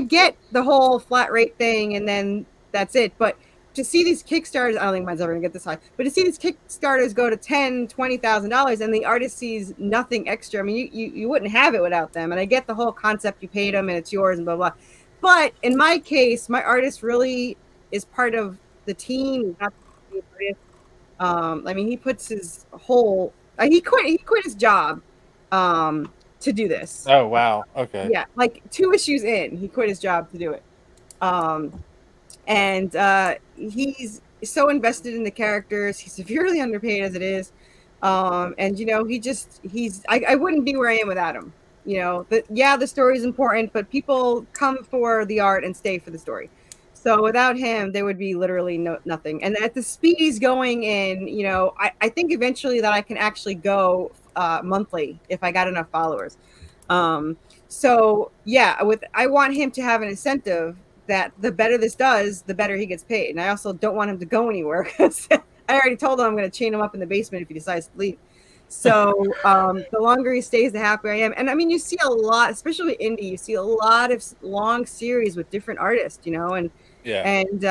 get the whole flat rate thing, and then that's it. But to see these Kickstarters, I don't think mine's ever gonna get this high. But to see these Kickstarters go to $10,000-$20,000, and the artist sees nothing extra. I mean, you wouldn't have it without them. And I get the whole concept: you paid them, and it's yours, and blah blah. But in my case, my artist really is part of the team. He's not the artist. I mean, he puts his whole. He quit his job to do this. Oh wow. Okay. Yeah, like 2 issues in, he quit his job to do it. And he's so invested in the characters. He's severely underpaid as it is. And you know, I wouldn't be where I am without him. You know, the story is important, but people come for the art and stay for the story. So without him, there would be literally nothing. And at the speed he's going in, you know, I think eventually that I can actually go monthly if I got enough followers. So yeah, I want him to have an incentive that the better this does, the better he gets paid. And I also don't want him to go anywhere, because I already told him I'm going to chain him up in the basement if he decides to leave. So the longer he stays, the happier I am. And I mean, you see a lot, especially indie, you see a lot of long series with different artists, you know, and yeah. And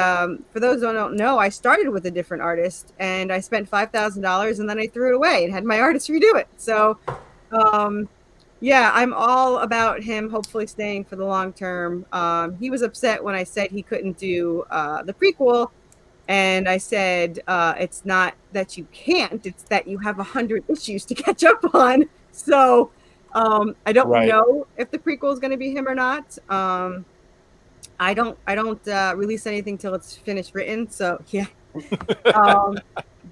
for those who don't know, I started with a different artist, and I spent $5,000, and then I threw it away and had my artist redo it. So yeah, I'm all about him hopefully staying for the long term. He was upset when I said he couldn't do the prequel. And I said, it's not that you can't, it's that you have 100 issues to catch up on. So I don't know if the prequel is going to be him or not. I don't release anything till it's finished written. So yeah.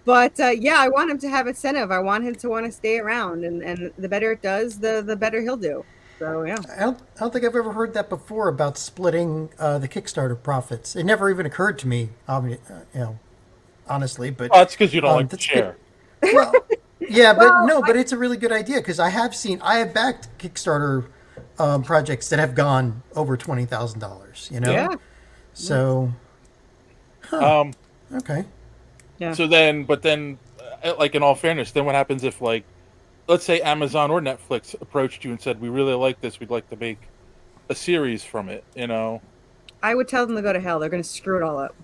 But yeah, I want him to have incentive. I want him to want to stay around, and the better it does, the better he'll do. So yeah. I don't think I've ever heard that before about splitting the Kickstarter profits. It never even occurred to me, you know, honestly. But it's because you don't like to share. Well, yeah, but it's a really good idea, because I have backed Kickstarter projects that have gone over $20,000. You know. Yeah. So. Okay. Yeah. So then, like, in all fairness, then what happens if, like, let's say Amazon or Netflix approached you and said, we really like this, we'd like to make a series from it, you know? I would tell them to go to hell. They're going to screw it all up.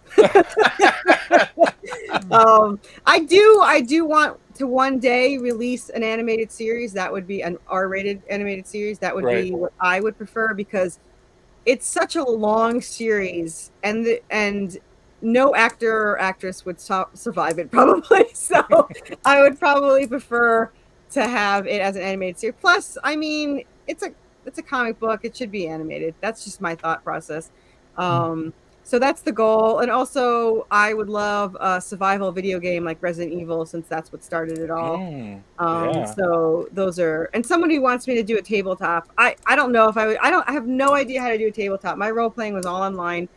I do want to one day release an animated series. That would be an R-rated animated series. That would be what I would prefer, because it's such a long series, and no actor or actress would survive it probably. So I would probably prefer to have it as an animated series. Plus, I mean, it's a comic book. It should be animated. That's just my thought process. So that's the goal. And also, I would love a survival video game like Resident Evil, since that's what started it all. So those are, and somebody wants me to do a tabletop. I don't know if I have no idea how to do a tabletop. My role playing was all online.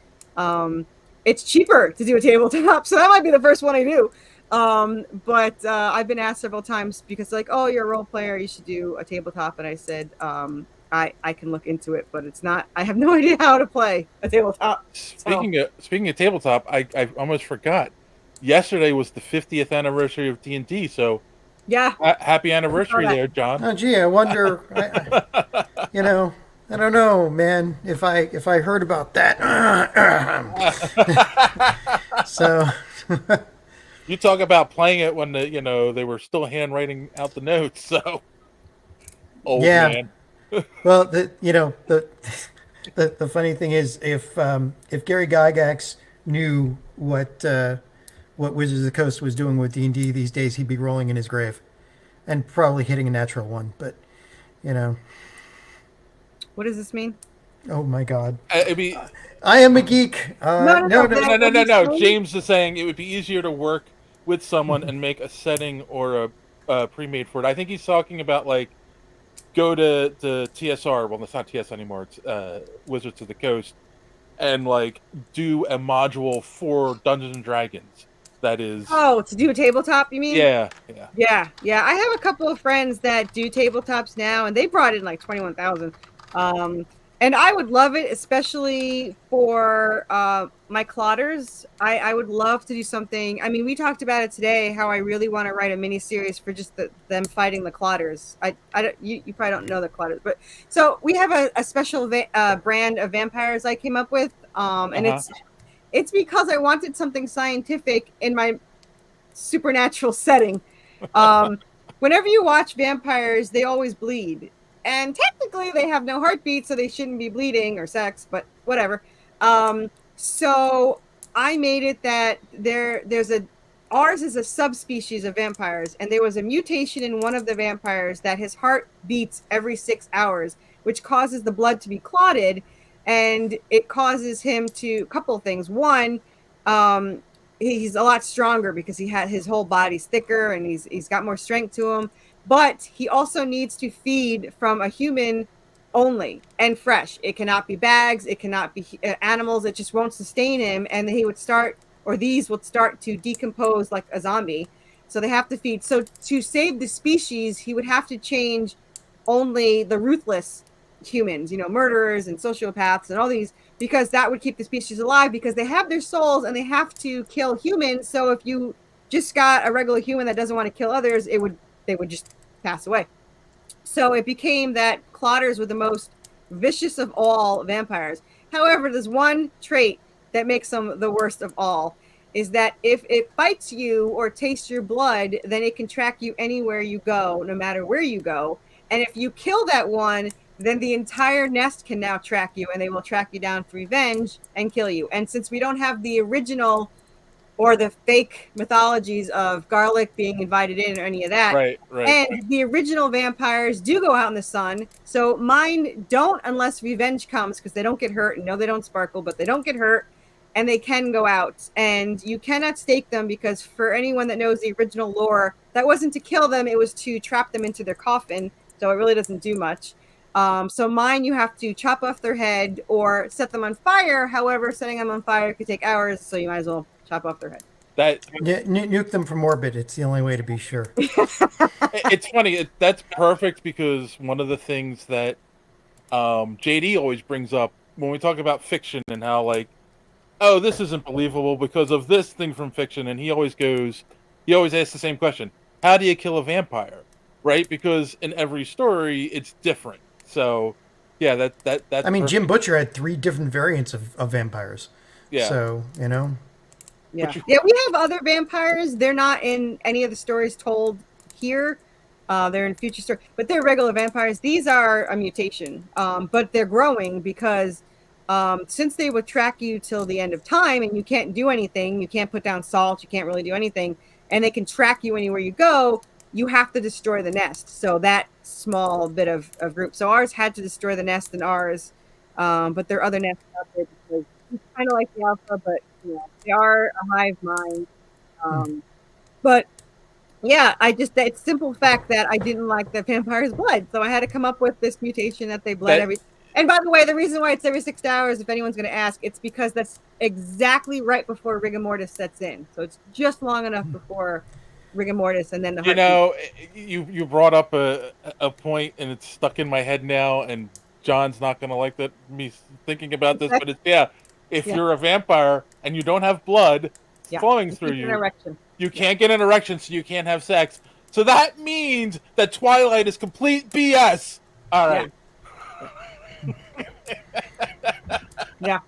It's cheaper to do a tabletop, so that might be the first one I do. But I've been asked several times, because like, oh, you're a role player, you should do a tabletop. And I said, I can look into it, but it's not, I have no idea how to play a tabletop. Speaking of tabletop, I almost forgot. Yesterday was the 50th anniversary of D&D, so yeah, happy anniversary there, John. Oh, gee, I wonder, you know, I don't know, man, if I heard about that. So you talk about playing it when they were still handwriting out the notes. So man. Well, The funny thing is, if Gary Gygax knew what Wizards of the Coast was doing with D&D these days, he'd be rolling in his grave, and probably hitting a natural one. But What does this mean? oh my God, I am a geek. No. James is saying it would be easier to work with someone and make a setting or a pre-made for it. I think he's talking about like go to the TSR. Well, it's not TS anymore. It's Wizards of the Coast, and like do a module for Dungeons and Dragons. That is. Oh, to do a tabletop, you mean? Yeah. I have a couple of friends that do tabletops now, and they brought in like 21,000. And I would love it, especially for my clotters. I would love to do something. I mean, we talked about it today, how I really want to write a mini series for just them fighting the clotters. You probably don't know the clotters, but so we have a special brand of vampires I came up with, and it's because I wanted something scientific in my supernatural setting. Whenever you watch vampires, they always bleed. And technically, they have no heartbeat, so they shouldn't be bleeding or sex, but whatever. So I made it that ours is a subspecies of vampires, and there was a mutation in one of the vampires that his heart beats every 6 hours, which causes the blood to be clotted, and it causes him to couple of things. One, he's a lot stronger because his whole body's thicker and he's got more strength to him. But he also needs to feed from a human only and fresh. It cannot be bags. It cannot be animals. It just won't sustain him. And these would start to decompose like a zombie. So they have to feed. So to save the species, he would have to change only the ruthless humans, murderers and sociopaths and all these, because that would keep the species alive, because they have their souls and they have to kill humans. So if you just got a regular human that doesn't want to kill others, they would just pass away. So it became that clotters were the most vicious of all vampires. However, there's one trait that makes them the worst of all, is that if it bites you or tastes your blood, then it can track you anywhere you go, no matter where you go. And if you kill that one, then the entire nest can now track you, and they will track you down for revenge and kill you. And since we don't have the original or the fake mythologies of garlic being invited in or any of that. Right. And the original vampires do go out in the sun. So mine don't unless revenge comes, because they don't get hurt. And no, they don't sparkle, but they don't get hurt. And they can go out. And you cannot stake them, because for anyone that knows the original lore, that wasn't to kill them. It was to trap them into their coffin. So it really doesn't do much. So mine, you have to chop off their head or set them on fire. However, setting them on fire could take hours. So you might as well chop off their head. Nuke them from orbit. It's the only way to be sure. It's funny. That's perfect, because one of the things that JD always brings up when we talk about fiction and how like, oh, this isn't believable because of this thing from fiction, and he always asks the same question: how do you kill a vampire? Right? Because in every story, it's different. So, yeah, that's. I mean, Jim Butcher had 3 different variants of vampires. Yeah. So Yeah, we have other vampires. They're not in any of the stories told here. They're in future stories, but they're regular vampires. These are a mutation, but they're growing because since they would track you till the end of time, and you can't do anything, you can't put down salt, you can't really do anything, and they can track you anywhere you go, you have to destroy the nest. So that small bit of group. So ours had to destroy the nest in ours, but there are other nests out there because it's kind of like the alpha, but they are a hive mind. But yeah, it's simple fact that I didn't like the vampire's blood, so I had to come up with this mutation that they bled every. And by the way, the reason why it's every 6 hours, if anyone's going to ask, it's because that's exactly right before rigor mortis sets in. So it's just long enough before rigor mortis, and then the heartbeat. You brought up a point, and it's stuck in my head now. And John's not going to like me thinking about this, but it's if you're a vampire and you don't have blood flowing through you, you can't get an erection, so you can't have sex. So that means that Twilight is complete BS. All right. Yeah,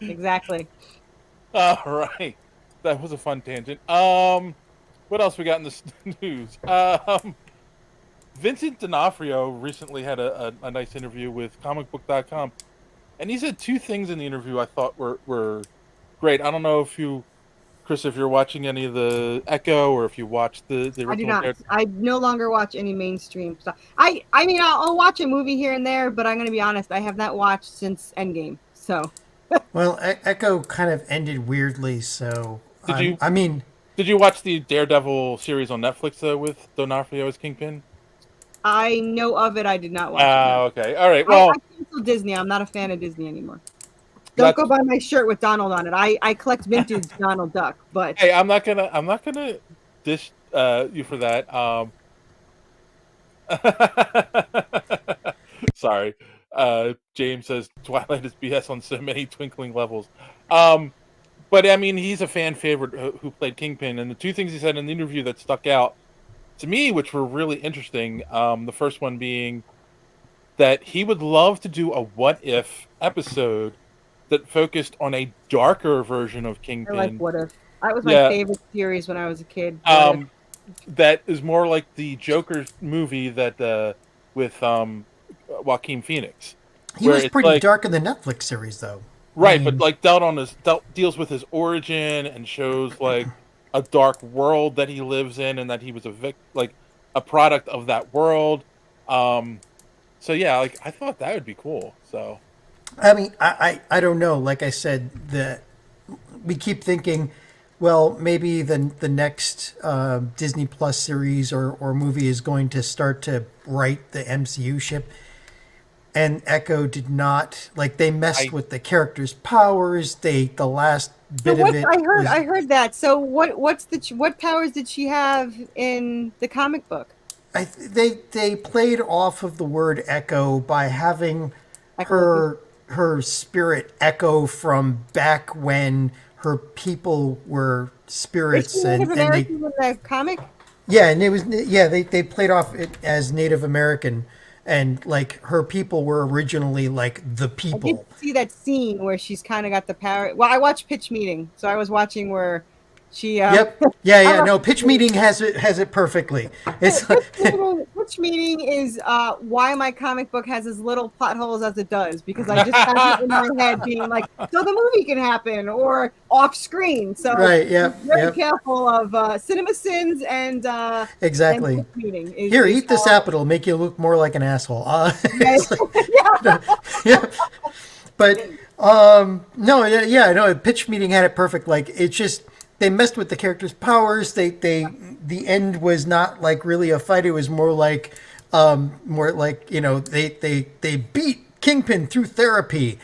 exactly. All right. That was a fun tangent. What else we got in the news? Vincent D'Onofrio recently had a nice interview with comicbook.com. And he said two things in the interview I thought were great. I don't know if you, Chris, if you're watching any of the Echo or if you watched the original. I do not. I no longer watch any mainstream stuff. I mean, I'll watch a movie here and there, but I'm going to be honest, I have not watched since Endgame. So. Well, Echo kind of ended weirdly, so did you watch the Daredevil series on Netflix though with D'Onofrio as Kingpin? I know of it. I did not watch it. Okay. All right. Well, I canceled Disney. I'm not a fan of Disney anymore. Don't go buy my shirt with Donald on it. I collect vintage Donald Duck, but hey, I'm not gonna dish you for that. Sorry. James says Twilight is BS on so many twinkling levels. But I mean, he's a fan favorite who played Kingpin, and the two things he said in the interview that stuck out to me, which were really interesting. The first one being that he would love to do a what if episode that focused on a darker version of Kingpin. I like What If. That was my favorite series when I was a kid. That is more like the Joker movie that with Joaquin Phoenix. He was pretty dark in the Netflix series, though. Right, but like deals with his origin and shows like a dark world that he lives in, and that he was a product of that world. So yeah, like I thought that would be cool. So, I mean, I don't know. Like I said, we keep thinking, well, maybe the next Disney Plus series or movie is going to start to right the MCU ship. And Echo did not, like, they messed with the characters' powers. The last bit of it. I heard that. So what powers did she have in the comic book? They played off of the word echo by having her spirit echo from back when her people were spirits. Is she Native American in the comic? Yeah, and they played off it as Native American. And like her people were originally like the people. I did see that scene where she's kind of got the power. Well, I watched Pitch Meeting, so I was watching where she. Yep. Yeah. No, Pitch Meeting has it perfectly. It's Pitch Meeting is why my comic book has as little plot holes as it does, because I just have it in my head being like, so the movie can happen or off screen. So right. Yeah. Very careful of Cinema Sins and exactly. And Pitch Meeting. Here, eat this apple. It'll make you look more like an asshole. Yeah. But no. Pitch Meeting had it perfect. Like it's just. They messed with the characters' powers. The end was not like really a fight. It was more like they beat Kingpin through therapy.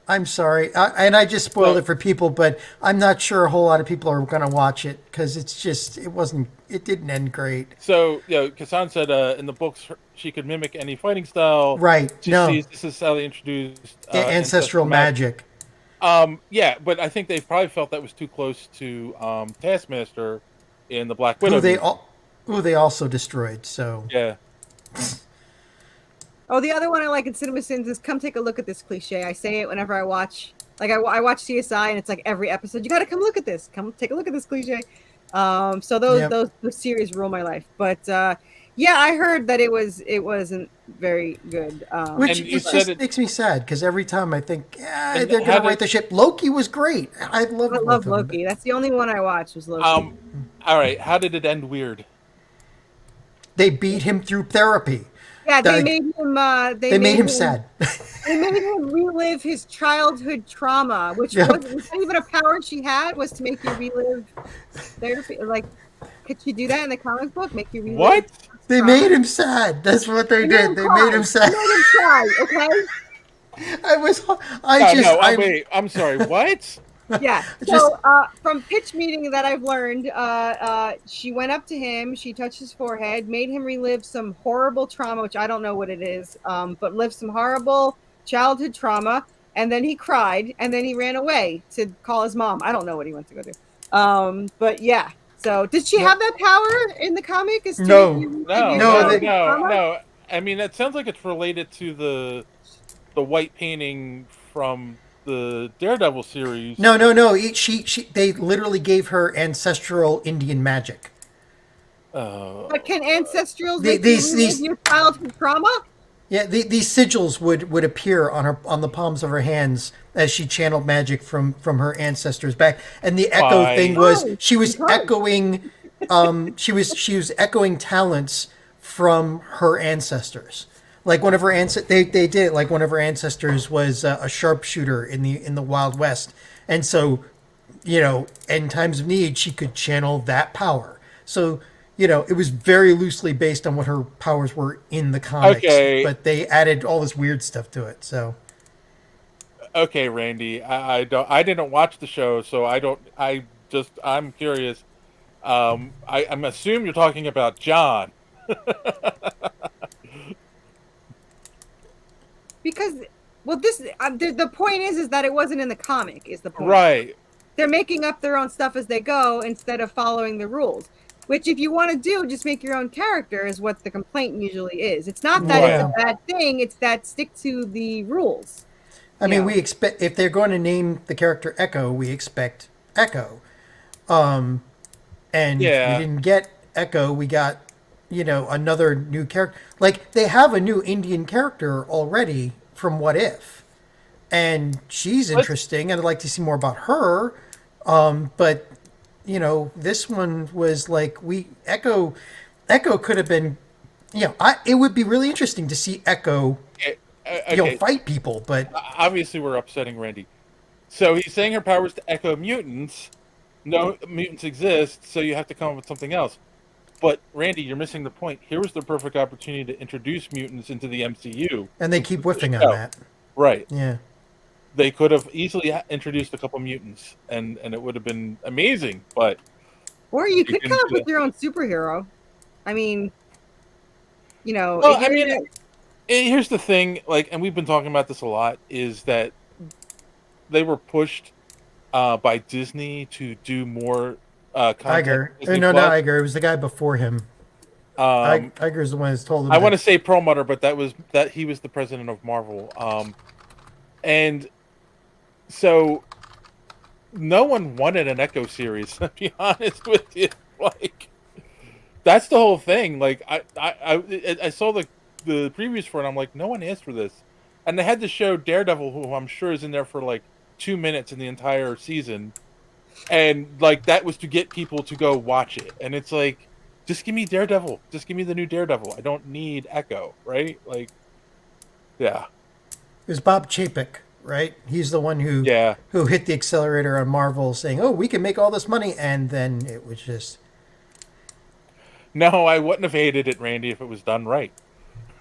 I'm sorry, and I just spoiled it for people, but I'm not sure a whole lot of people are going to watch it because it didn't end great. So Kassan said in the books she could mimic any fighting style. Right. This is how they introduced ancestral magic. Yeah, but I think they probably felt that was too close to Taskmaster in the Black Widow. Who they also destroyed. So yeah. Oh, the other one I like in Cinema Sins is come take a look at this cliche. I say it whenever I watch. Like I watch CSI, and it's like every episode you got to come look at this. Come take a look at this cliche. So those series rule my life. But yeah, I heard that it wasn't very good. Which makes me sad because every time I think they're going to right the ship. Loki was great. I love Loki. That's the only one I watched was Loki. All right, how did it end weird? They beat him through therapy. Yeah, they made him. They made him sad. They made him relive his childhood trauma, which wasn't even a power she had. Was to make you relive therapy. Like, could she do that in the comic book? Make you relive? What? They made him sad. That's what they did. They made him sad. They made him cry. Okay. Wait. I'm sorry. What? Yeah. So from Pitch Meeting that I've learned, she went up to him, she touched his forehead, made him relive some horrible trauma, which I don't know what it is, but lived some horrible childhood trauma, and then he cried, and then he ran away to call his mom. I don't know what he went to go do. But yeah. So did she have that power in the comic? No. I mean, it sounds like it's related to the white painting from the Daredevil series. No. They literally gave her ancestral Indian magic. But can ancestrals make you relive your childhood trauma? Yeah, these sigils would appear on the palms of her hands as she channeled magic from her ancestors back. And the echo thing was she was echoing she was echoing talents from her ancestors. Like one of her they did it like one of her ancestors was a sharpshooter in the Wild West. And so, in times of need she could channel that power. So it was very loosely based on what her powers were in the comics, but they added all this weird stuff to it. So, okay, Randy, I didn't watch the show, so I'm curious. I'm assuming you're talking about John. Because, the point is that it wasn't in the comic. Is the point? Right? They're making up their own stuff as they go instead of following the rules. Which, if you want to do, just make your own character, is what the complaint usually is. It's not that it's a bad thing; it's that stick to the rules. I mean, we expect if they're going to name the character Echo, we expect Echo. And we didn't get Echo. We got, another new character. Like they have a new Indian character already from What If, and she's interesting, and I'd like to see more about her. But this one was like Echo could have been, it would be really interesting to see Echo, fight people, but obviously we're upsetting Randy. So he's saying her powers to echo mutants. No mutants exist, so you have to come up with something else. But Randy, you're missing the point. Here was the perfect opportunity to introduce mutants into the MCU, and they keep whiffing on that. Right? Yeah. They could have easily introduced a couple mutants, and it would have been amazing. But or you could come up with your own superhero. I mean, Well, here's the thing. And we've been talking about this a lot. Is that they were pushed by Disney to do more content. Iger. No, not Iger. It was the guy before him. Iger's the one who's told him. I want to say Perlmutter, but that he was the president of Marvel. And so no one wanted an Echo series, to be honest with you. That's the whole thing. I saw the previews for it, and I'm like, no one asked for this. And they had to show Daredevil, who I'm sure is in there for 2 minutes in the entire season. And that was to get people to go watch it. And it's like, just give me Daredevil. Just give me the new Daredevil. I don't need Echo, right? Yeah. It was Bob Chapek, right? He's the one who hit the accelerator on Marvel saying, oh, we can make all this money. And then it was just... No, I wouldn't have hated it, Randy, if it was done right.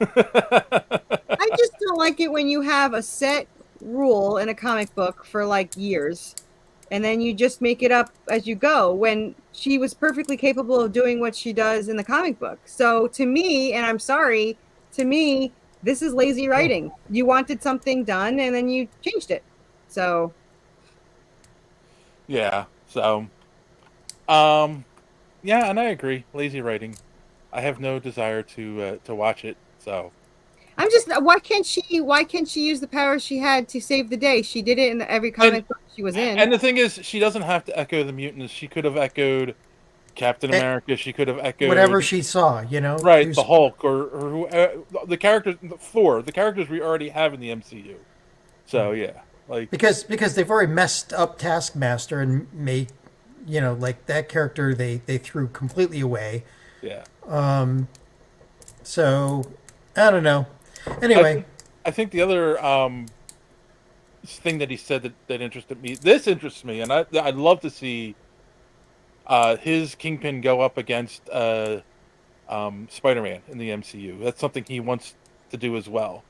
I just don't like it when you have a set rule in a comic book for years, and then you just make it up as you go, when she was perfectly capable of doing what she does in the comic book. So to me, and I'm sorry, this is lazy writing. You wanted something done, and then you changed it. So... Yeah, so... yeah, and I agree. Lazy writing. I have no desire to watch it, so... I'm just... Why can't she use the powers she had to save the day? She did it in every comic book she was in. And the thing is, she doesn't have to echo the mutants. She could have echoed Captain America. She could have echoed... whatever she saw, Right, the Hulk, or the characters... Thor, the characters we already have in the MCU. So, yeah. Because they've already messed up Taskmaster and made... that character they threw completely away. Yeah. So, I don't know. Anyway. I think the other thing that he said that interested me, this interests me, and I'd love to see his Kingpin go up against Spider-Man in the MCU. That's something he wants to do as well.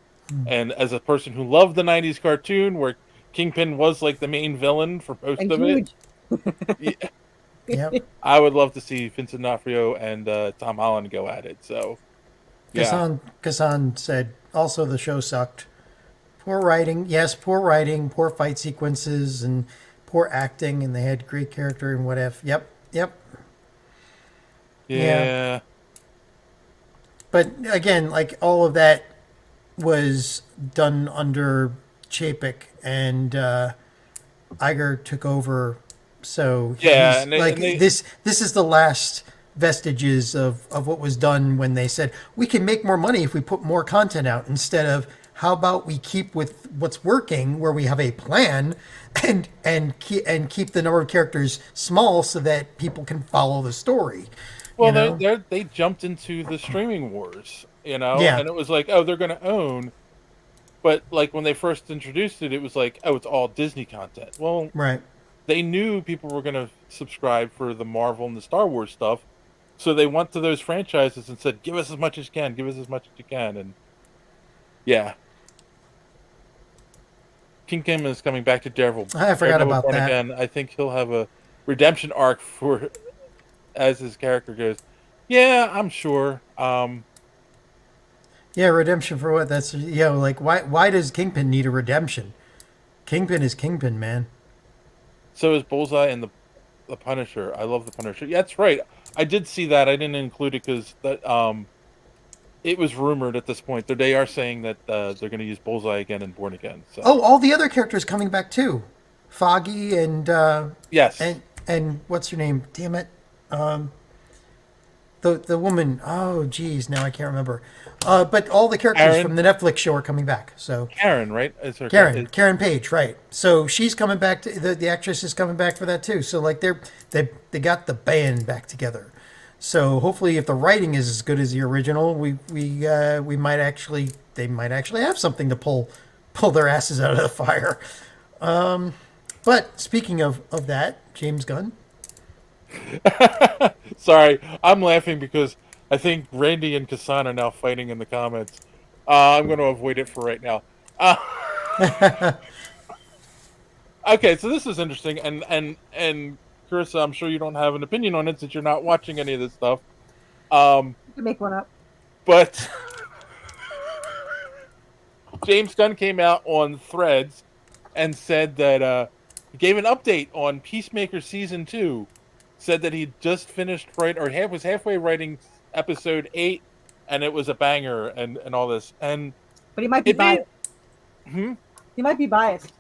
And as a person who loved the 90s cartoon, where Kingpin was the main villain for most of it. Yep. I would love to see Vincent D'Onofrio and Tom Holland go at it. So, yeah. Kassan said, also the show sucked. Poor writing. Yes, poor writing, poor fight sequences, and poor acting, and they had great character and what if. Yep. Yeah. But again, all of that was done under Chapek, and Iger took over. So this is the last vestiges of what was done when they said we can make more money if we put more content out, instead of how about we keep with what's working, where we have a plan and keep the number of characters small so that people can follow the story. Well, they jumped into the streaming wars, and it was like, oh, they're going to own. But like when they first introduced it, it was like, oh, it's all Disney content. Well, right. They knew people were going to subscribe for the Marvel and the Star Wars stuff, so they went to those franchises and said, give us as much as you can, give us as much as you can, and yeah. Kingpin is coming back to Daredevil. I forgot about that. Again. I think he'll have a redemption arc as his character goes. Yeah, I'm sure. Yeah, redemption for what? That's like why does Kingpin need a redemption? Kingpin is Kingpin, man. So is Bullseye and the Punisher. I love the Punisher. Yeah, that's right. I did see that. I didn't include it because it was rumored at this point that they are saying that they're going to use Bullseye again in Born Again. So. Oh, all the other characters coming back too. Foggy and yes, and what's her name? Damn it, the woman. Oh, geez, now I can't remember. But all the characters Karen. from the Netflix show are coming back. So Karen, right? Is her Karen Page, right? So she's coming back. The actress is coming back for that too. So like they got the band back together. So hopefully, if the writing is as good as the original, they might actually have something to pull their asses out of the fire. But speaking of that, James Gunn. Sorry, I'm laughing because I think Randy and Kassan are now fighting in the comments. I'm going to avoid it for right now. Okay, so this is interesting, and Carissa, I'm sure you don't have an opinion on it since you're not watching any of this stuff. You can make one up. But James Gunn came out on Threads and said that he gave an update on Peacemaker Season 2. Said that he just finished was halfway writing episode 8, and it was a banger and all this. But he might be biased. He might be biased.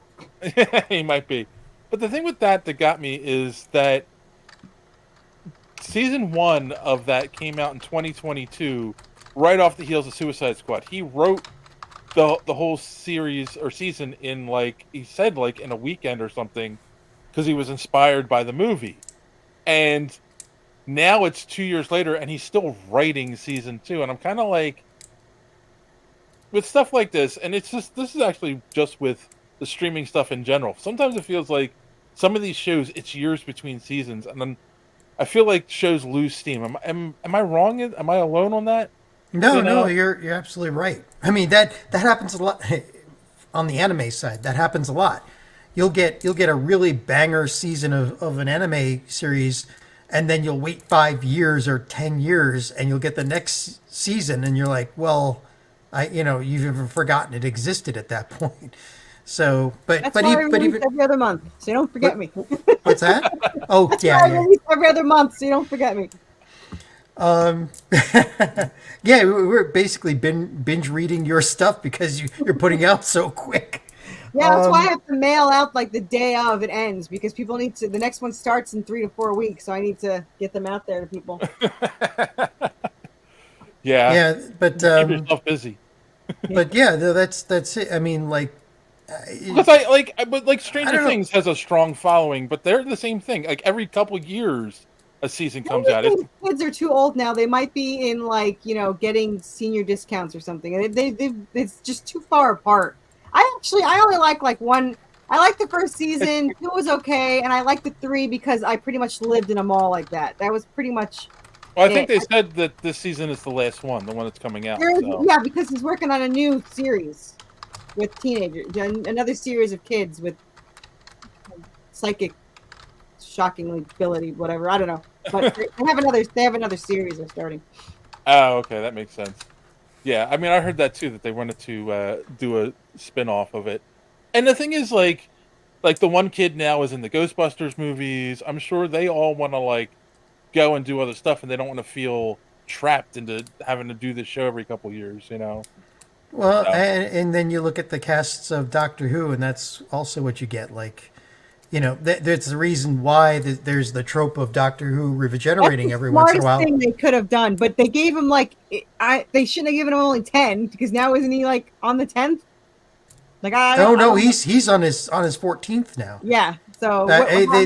He might be. But the thing with that got me is that season 1 of that came out in 2022, right off the heels of Suicide Squad. He wrote the whole series or season in he said in a weekend or something, because he was inspired by the movie. And now it's 2 years later, and he's still writing season 2. And I'm kind of like, with stuff like this, and this is actually just with the streaming stuff in general. Sometimes it feels like some of these shows, it's years between seasons, and then I feel like shows lose steam. Am I wrong? Am I alone on that? No, you're absolutely right. I mean that happens a lot on the anime side. That happens a lot. You'll get a really banger season of an anime series, and then you'll wait 5 years or 10 years, and you'll get the next season, and you're like, well, you've even forgotten it existed at that point. So, that's why I release every other month, so you don't forget me. What's that? Oh, that's yeah, why I release every other month, so you don't forget me. Yeah, we're basically binge reading your stuff because you're putting out so quick. Yeah, that's why I have to mail out the day of it ends, because people need to. The next one starts in 3 to 4 weeks, so I need to get them out there to people. Yeah, but keep yourself busy. But yeah, that's it. I mean, because Stranger Things has a strong following, but they're the same thing. Every couple years, a season comes out. Kids are too old now. They might be in getting senior discounts or something. It's just too far apart. I only like one. I like the first season. 2 was okay, and I like the 3 because I pretty much lived in a mall like that. That was pretty much. Well, I think they said that this season is the last one, the one that's coming out. So. Yeah, because he's working on a new series with teenagers, another series of kids with psychic, shockingly ability, whatever. I don't know, but they have another series they're starting. Oh, okay, that makes sense. Yeah, I mean, I heard that too, that they wanted to do a spin-off of it. And the thing is, like the one kid now is in the Ghostbusters movies. I'm sure they all want to go and do other stuff, and they don't want to feel trapped into having to do this show every couple years, Well, and then you look at the casts of Doctor Who, and that's also what you get. That's the reason why there's the trope of Doctor Who regenerating every once in a while. Thing they could have done, but they gave him they shouldn't have given him only 10 because now isn't he on the 10th? He's on his 14th now. Yeah. So how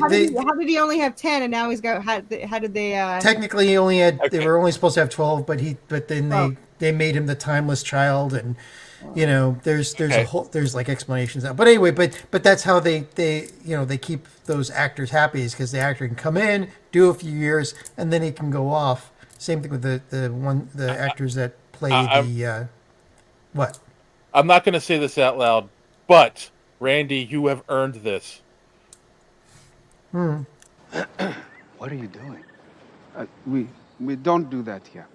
did he only have 10 and now he's got how did they technically he only had they were only supposed to have 12, but then they made him the timeless child, and there's explanations out. But anyway, but that's how they keep those actors happy, is because the actor can come in, do a few years, and then he can go off. Same thing with the actors that play what? I'm not going to say this out loud, but Randy, you have earned this. What are you doing? We don't do that here.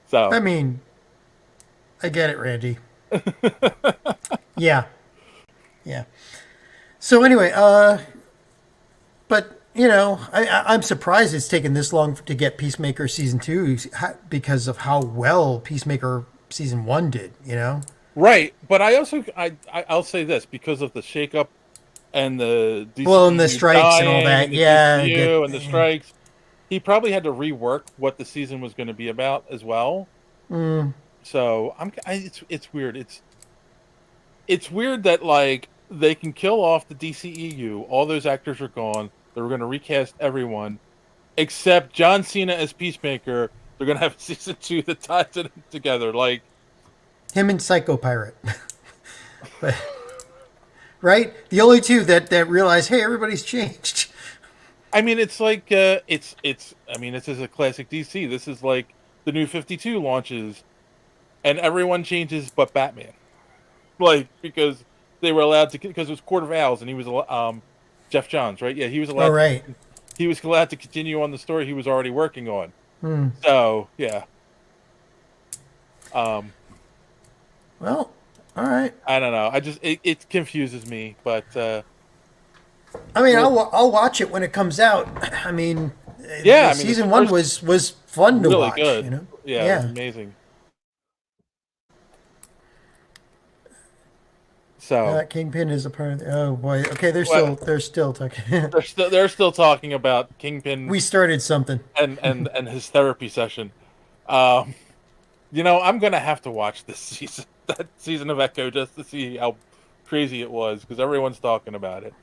So I mean, I get it, Randy. Yeah. So anyway, but I'm surprised it's taken this long to get Peacemaker season 2 because of how well Peacemaker season 1 did. Right, but I'll say this, because of the shakeup and the and the strikes and all that, and the strikes, he probably had to rework what the season was going to be about as well. So it's weird. It's weird that they can kill off the DCEU. All those actors are gone. They were going to recast everyone except John Cena as Peacemaker. They're going to have season 2 that ties it together. Him and Psycho Pirate. But, right? The only two that realize, hey, everybody's changed. I mean, it's this is a classic DC. This is like the New 52 launches, and everyone changes but Batman. Because they were allowed to, because it was Court of Owls, and he was Jeff Johns, right? Yeah, he was allowed. Oh, right. He was allowed to continue on the story he was already working on. So yeah. Well, all right. I don't know. It confuses me, but. I mean, I'll watch it when it comes out. I mean, season 1 was fun to watch. Really good. Yeah, it was amazing. So Kingpin is a part of. Oh boy. Okay, they're still talking. they're still talking about Kingpin. We started something. And his therapy session. I'm gonna have to watch that season of Echo, just to see how crazy it was, because everyone's talking about it.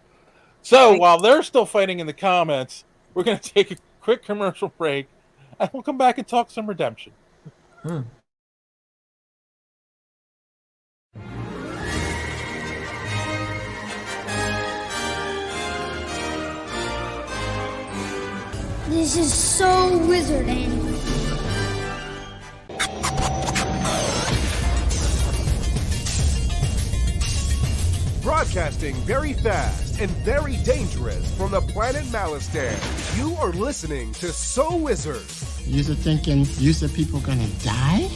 So while they're still fighting in the comments, we're gonna take a quick commercial break, and we'll come back and talk some redemption. This is so wizard, Andy. Broadcasting very fast and very dangerous from the planet Malistan. You are listening to So Wizard. You're thinking people gonna die?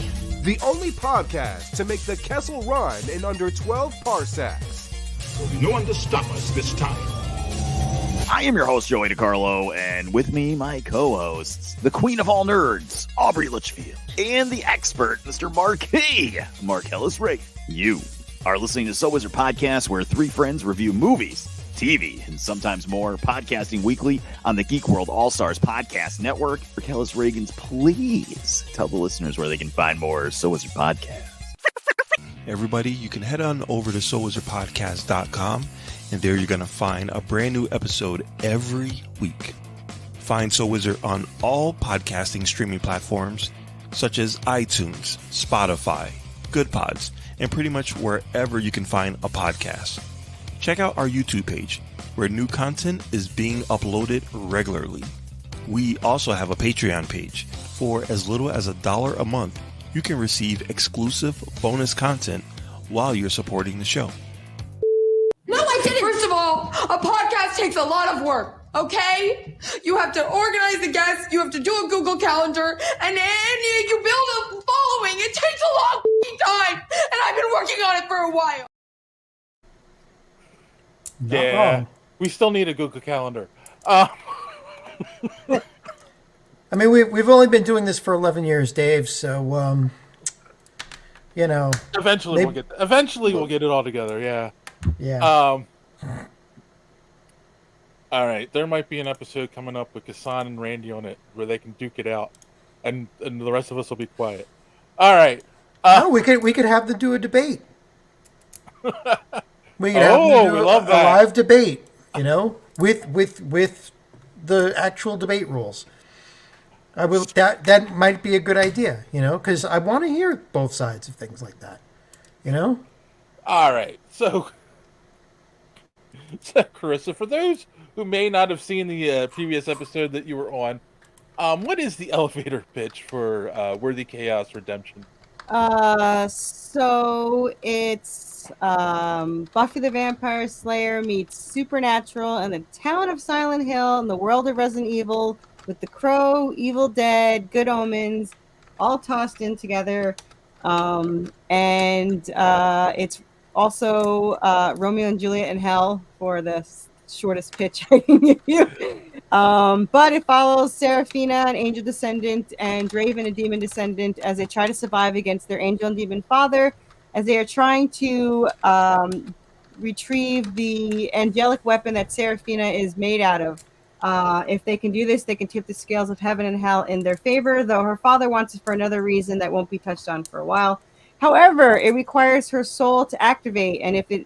The only podcast to make the Kessel run in under 12 parsecs. There'll be no one to stop us this time. I am your host, Joey DiCarlo, and with me, my co-hosts, the queen of all nerds, Aubrey Litchfield, and the expert, Mr. Marquis, Mark Ellis-Ray. You are listening to So Wizard Podcast, where three friends review movies, TV, and sometimes more, podcasting weekly on the Geek World All-Stars Podcast Network. Mark Ellis-Reagan's, please tell the listeners where they can find more So Wizard Podcasts. Everybody, you can head on over to SoWizardPodcast.com, and there you're going to find a brand new episode every week. Find So Wizard on all podcasting streaming platforms, such as iTunes, Spotify, Good Pods, and pretty much wherever you can find a podcast. Check out our YouTube page, where new content is being uploaded regularly. We also have a Patreon page. For as little as $1 a month, you can receive exclusive bonus content while you're supporting the show. No, I didn't. First of all, a podcast takes a lot of work, okay? You have to organize the guests, you have to do a Google Calendar, and then you build a following. It takes a long time, and I've been working on it for a while. Yeah, we still need a Google Calendar. I mean, we've only been doing this for 11 years, Dave, so you know, Eventually we'll get it all together. Yeah. Yeah. All right, there might be an episode coming up with Kassan and Randy on it where they can duke it out, and the rest of us will be quiet. All right. No, we could have them do a debate. We could have them do love a that. live debate. You know, with the actual debate rules. I will. That might be a good idea. You know, because I want to hear both sides of things like that. You know. All right. So Carissa, for those who may not have seen the previous episode that you were on, what is the elevator pitch for Worthy Chaos Redemption? So it's Buffy the Vampire Slayer meets Supernatural and the town of Silent Hill and the world of Resident Evil with The Crow, Evil Dead, Good Omens, all tossed in together. And it's also Romeo and Juliet in Hell for the shortest pitch I can give you. But it follows Seraphina, an angel descendant, and Draven, a demon descendant, as they try to survive against their angel and demon father, as they are trying to retrieve the angelic weapon that Seraphina is made out of. If they can do this, they can tip the scales of heaven and hell in their favor, though her father wants it for another reason that won't be touched on for a while. However, it requires her soul to activate, and if they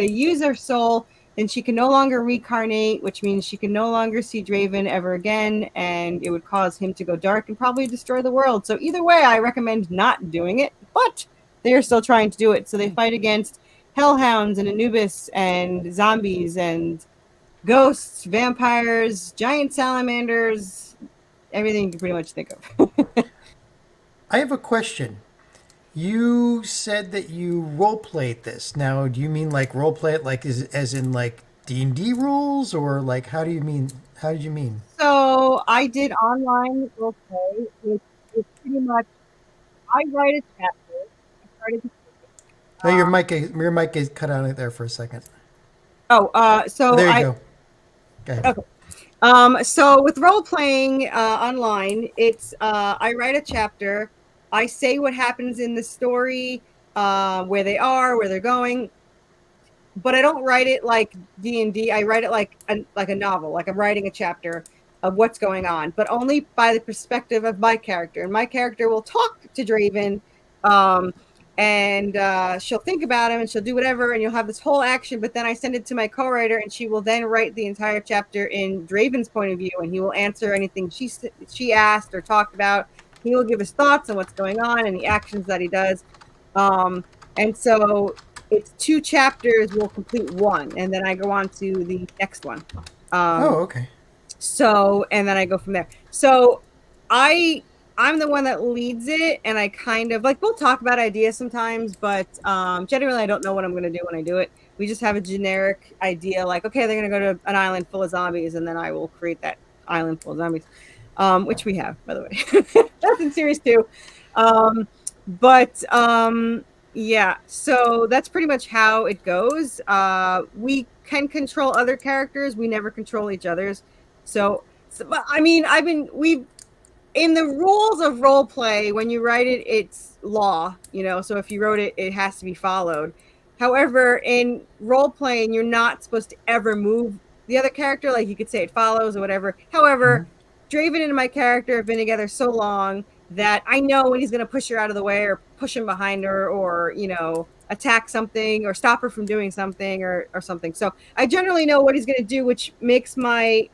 use her soul, then she can no longer reincarnate, which means she can no longer see Draven ever again, and it would cause him to go dark and probably destroy the world. So either way, I recommend not doing it, but they are still trying to do it. So they fight against hellhounds and Anubis and zombies and ghosts, vampires, giant salamanders, everything you can pretty much think of. I have a question. You said that you role-played this. Now, do you mean like role-play it like as in like D&D rules, or like how did you mean? So I did online role-play. It's pretty much, I write a chapter. I started Oh, your mic is cut out there for a second. So there you go. Go ahead. Okay. So with role-playing online, it's I write a chapter. I say what happens in the story, where they are, where they're going, but I don't write it like D&D. I write it like a novel, like I'm writing a chapter of what's going on, but only by the perspective of my character. And my character will talk to Draven, and she'll think about him, and she'll do whatever, and you'll have this whole action. But then I send it to my co-writer, and she will then write the entire chapter in Draven's point of view, and he will answer anything she asked or talked about. He will give his thoughts on what's going on and the actions that he does. And so it's 2 chapters will complete one, and then I go on to the next one. Okay. So, and then I go from there. So I'm the one that leads it, and I kind of like, we'll talk about ideas sometimes, but generally I don't know what I'm going to do when I do it. We just have a generic idea, like, okay, they're going to go to an island full of zombies, and then I will create that island full of zombies. Which we have, by the way. That's in series 2. Yeah, so that's pretty much how it goes. We can control other characters. We never control each other's. So I mean, in the rules of role play, when you write it, it's law, you know, so if you wrote it, it has to be followed. However, in role playing, you're not supposed to ever move the other character. Like, you could say it follows or whatever. However, Draven and my character have been together so long that I know when he's going to push her out of the way or push him behind her, or, you know, attack something or stop her from doing something or something. So I generally know what he's going to do, which makes my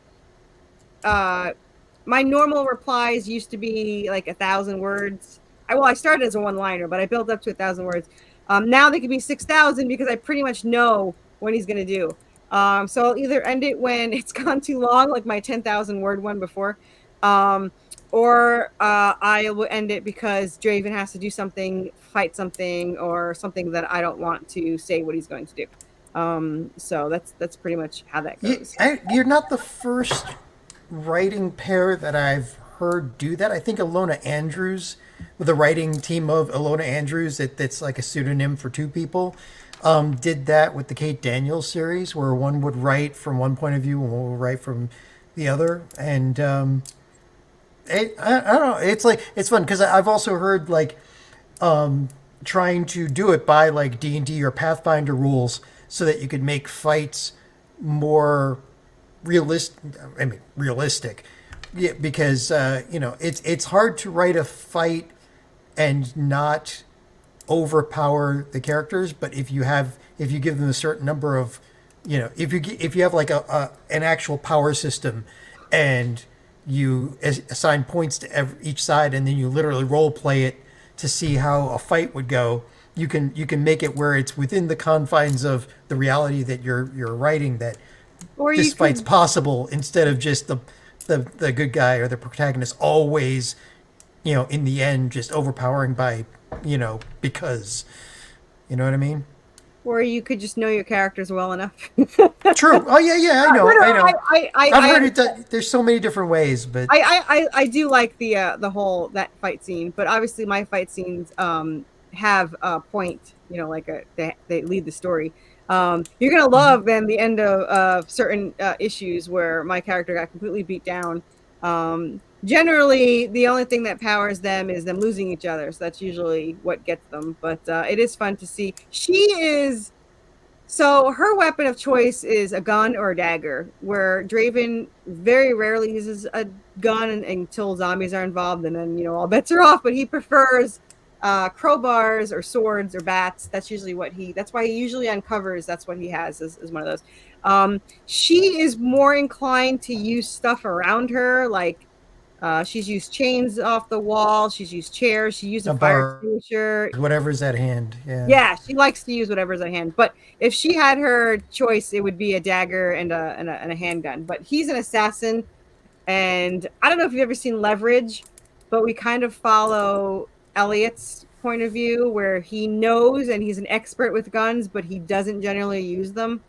normal replies used to be like 1,000 words. I started as a one-liner, but I built up to 1,000 words. Now they can be 6,000 because I pretty much know what he's going to do. So I'll either end it when it's gone too long, like my 10,000 word one before, or I will end it because Draven has to do something, fight something, or something that I don't want to say what he's going to do. So that's pretty much how that goes. You're not the first writing pair that I've heard do that. I think Alona Andrews, with a writing team of Alona Andrews, that's like a pseudonym for 2 people, did that with the Kate Daniels series, where one would write from one point of view and one would write from the other. And I don't know, it's fun because I've also heard like trying to do it by like D&D or Pathfinder rules so that you could make fights more realistic. Yeah, because it's hard to write a fight and not overpower the characters, but if you give them a certain number of, if you have like an actual power system and you assign points to each side and then you literally role play it to see how a fight would go, you can make it where it's within the confines of the reality that you're writing, that this fight's possible, instead of just the good guy or the protagonist always, in the end just overpowering by, because, you know what I mean? Or you could just know your characters well enough. True. Oh yeah, I know. I've heard it. There's so many different ways, but I do like the whole that fight scene. But obviously, my fight scenes have a point. They lead the story. You're gonna love then the end of certain issues where my character got completely beat down. Generally, the only thing that powers them is them losing each other. So that's usually what gets them. But it is fun to see. So her weapon of choice is a gun or a dagger, where Draven very rarely uses a gun until zombies are involved, and then, all bets are off. But he prefers crowbars or swords or bats. That's usually that's why he usually uncovers. That's what he has is one of those. She is more inclined to use stuff around her, like she's used chains off the wall. She's used chairs. She used a fire extinguisher. Whatever's at hand. Yeah, she likes to use whatever's at hand. But if she had her choice, it would be a dagger and a handgun. But he's an assassin, and I don't know if you've ever seen Leverage, but we kind of follow Elliot's point of view, where he knows and he's an expert with guns, but he doesn't generally use them.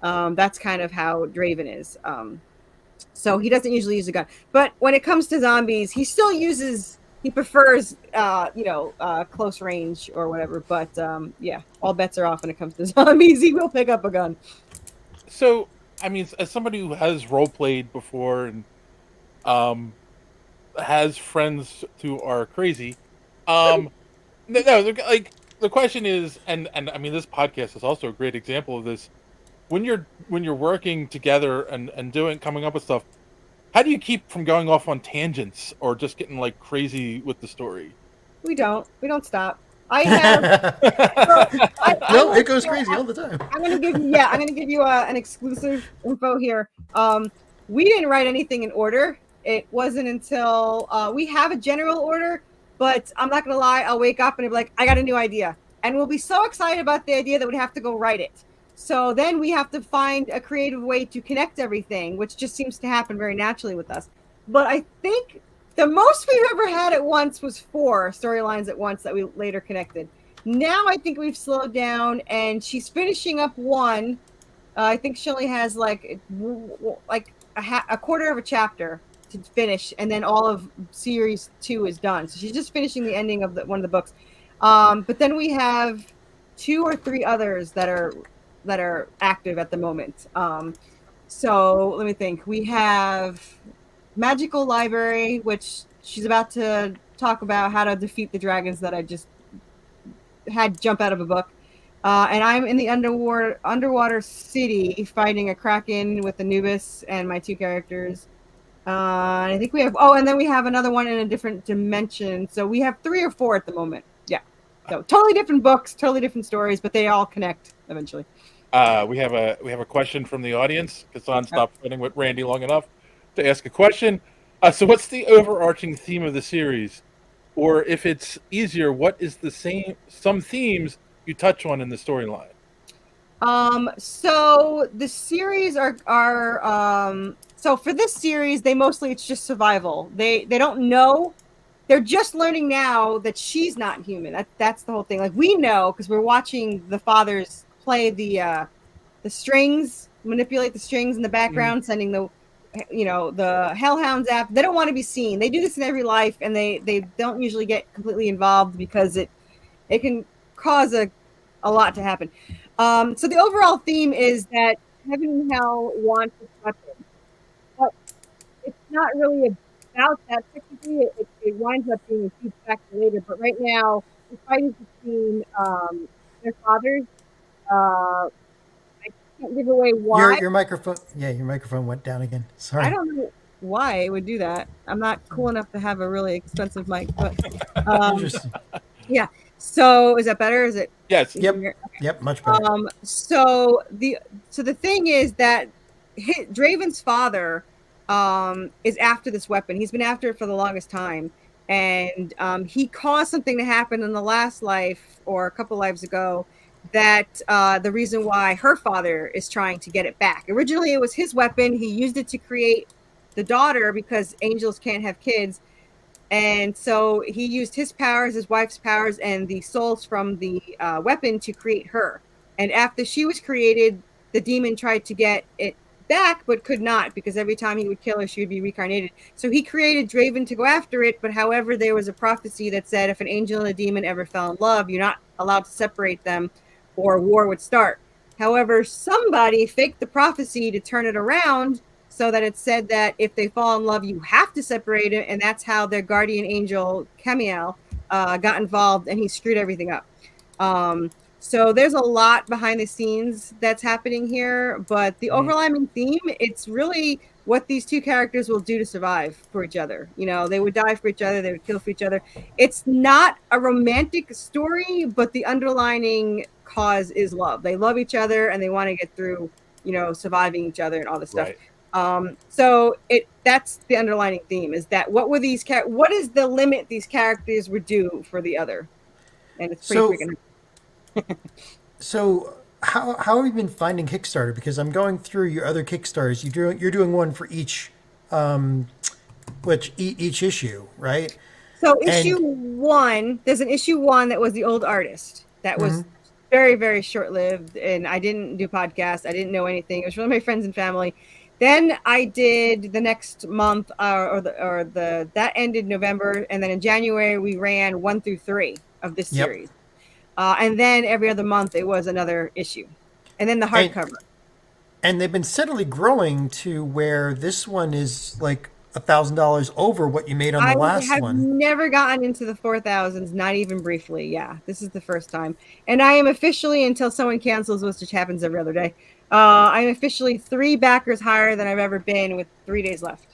That's kind of how Draven is. So he doesn't usually use a gun. But when it comes to zombies, he prefers, close range or whatever. But all bets are off when it comes to zombies. He will pick up a gun. So, as somebody who has role played before and has friends who are crazy, the question is, and this podcast is also a great example of this. When you're working together and coming up with stuff, how do you keep from going off on tangents or just getting like crazy with the story? We don't stop. I have. It goes crazy all the time. I'm gonna give you an exclusive info here. We didn't write anything in order. It wasn't until we have a general order, but I'm not gonna lie. I'll wake up and I'll be like, I got a new idea, and we'll be so excited about the idea that we'd have to go write it. So then we have to find a creative way to connect everything, which just seems to happen very naturally with us. But I think the most we've ever had at once was 4 storylines at once that we later connected. Now I think we've slowed down, and she's finishing up one. I think she only has like a quarter of a chapter to finish, and then all of series 2 is done. So she's just finishing the ending of one of the books. But then we have 2 or 3 others that are active at the moment. So let me think. We have Magical Library, which she's about to talk about how to defeat the dragons that I just had jump out of a book. And I'm in the underwater city fighting a kraken with Anubis and my 2 characters. And I think we have, and then we have another one in a different dimension. So we have 3 or 4 at the moment. Yeah. So totally different books, totally different stories, but they all connect eventually. We have a question from the audience. Kassan stopped fighting with Randy long enough to ask a question. So what's the overarching theme of the series? Or if it's easier, what is some themes you touch on in the storyline? So the series are so for this series, it's just survival. They don't know. They're just learning now that she's not human. That's the whole thing. Like, we know because we're watching the fathers play the strings, manipulate the strings in the background, sending the hellhounds after. They don't want to be seen. They do this in every life, and they don't usually get completely involved because it can cause a lot to happen. So the overall theme is that heaven and hell want to touch him, but it's not really about that. Technically, it winds up being a huge factor later. But right now, the fight is between their fathers. I can't give away why. Your microphone. Yeah, your microphone went down again. Sorry. I don't know why it would do that. I'm not cool enough to have a really expensive mic, but Interesting. yeah. So is that better? Is it? Yes. you Yep. can hear- Yep. Much better. So the thing is that Draven's father is after this weapon. He's been after it for the longest time, and he caused something to happen in the last life or a couple lives ago. That the reason why her father is trying to get it back. Originally, it was his weapon. He used it to create the daughter because angels can't have kids. And so he used his powers, his wife's powers, and the souls from the weapon to create her. And after she was created, the demon tried to get it back, but could not, because every time he would kill her, she would be reincarnated. So he created Draven to go after it. But however, there was a prophecy that said if an angel and a demon ever fell in love, you're not allowed to separate them, or war would start. However, somebody faked the prophecy to turn it around so that it said that if they fall in love, you have to separate it. And that's how their guardian angel, Camiel, got involved, and he screwed everything up. So there's a lot behind the scenes that's happening here. But the overlying theme, it's really what these two characters will do to survive for each other. You know, they would die for each other. They would kill for each other. It's not a romantic story, but the underlining cause is love. They love each other and they want to get through, you know, surviving each other and all this stuff. Right. So that's the underlining theme, is that what is the limit these characters would do for the other? And it's pretty freaking. So how have you been finding Kickstarter? Because I'm going through your other Kickstarters. You're doing one for each each issue, right? So issue 1, there's an issue 1 that was the old artist. That was very, very short-lived, and I didn't do podcasts. I didn't know anything. It was really my friends and family. Then I did the next month, that ended November, and then in January we ran 1 through 3 of this series. And then every other month it was another issue, and then the hardcover. And they've been steadily growing to where this one is like $1,000 over what you made on the last one. I have never gotten into the 4,000s, not even briefly. Yeah, this is the first time, and I am officially, until someone cancels, which happens every other day. I'm officially 3 backers higher than I've ever been, with 3 days left.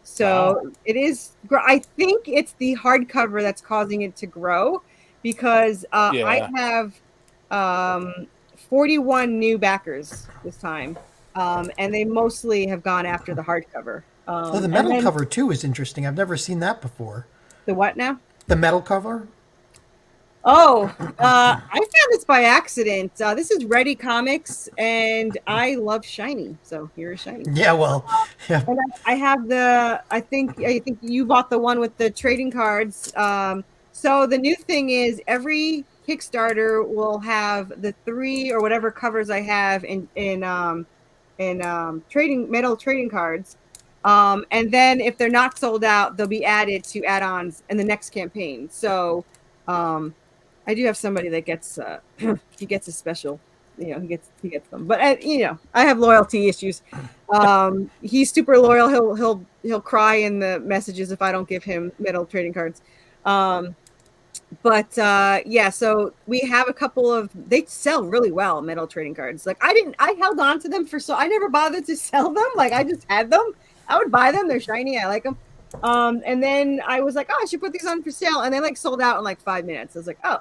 So it is. I think it's the hardcover that's causing it to grow. Because I have 41 new backers this time, and they mostly have gone after the hardcover. The metal cover too is interesting. I've never seen that before. The what now? The metal cover. Oh, I found this by accident. This is Ready Comics, and I love shiny, so here's shiny. Yeah, well, yeah. And I have the. I think you bought the one with the trading cards. So the new thing is every Kickstarter will have the 3 or whatever covers I have in metal trading cards, and then if they're not sold out, they'll be added to add-ons in the next campaign. So I do have somebody that gets he gets a special, you know, he gets them. But you know, I have loyalty issues. He's super loyal. He'll cry in the messages if I don't give him metal trading cards. But yeah, so we have a couple of, they sell really well, metal trading cards. Like I held on to them I never bothered to sell them. Like I just had them. I would buy them. They're shiny. I like them. And then I was like, oh, I should put these on for sale. And they like sold out in like 5 minutes. I was like, oh,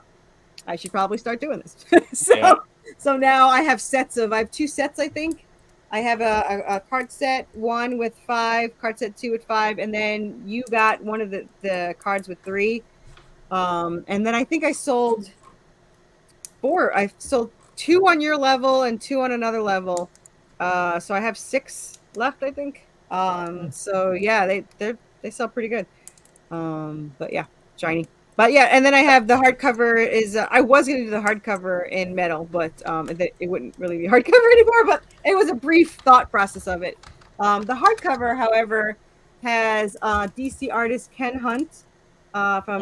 I should probably start doing this. So now I have I have 2 sets, I think. I have a card set 1 with 5, card set 2 with 5, and then you got one of the cards with 3. And then I think I sold 4. I sold 2 on your level and 2 on another level. So I have 6 left, I think. So yeah, they sell pretty good. But yeah, shiny. But yeah, and then I have the hardcover is, I was going to do the hardcover in metal, but it wouldn't really be hardcover anymore, but it was a brief thought process of it. The hardcover, however, has DC artist Ken Hunt, from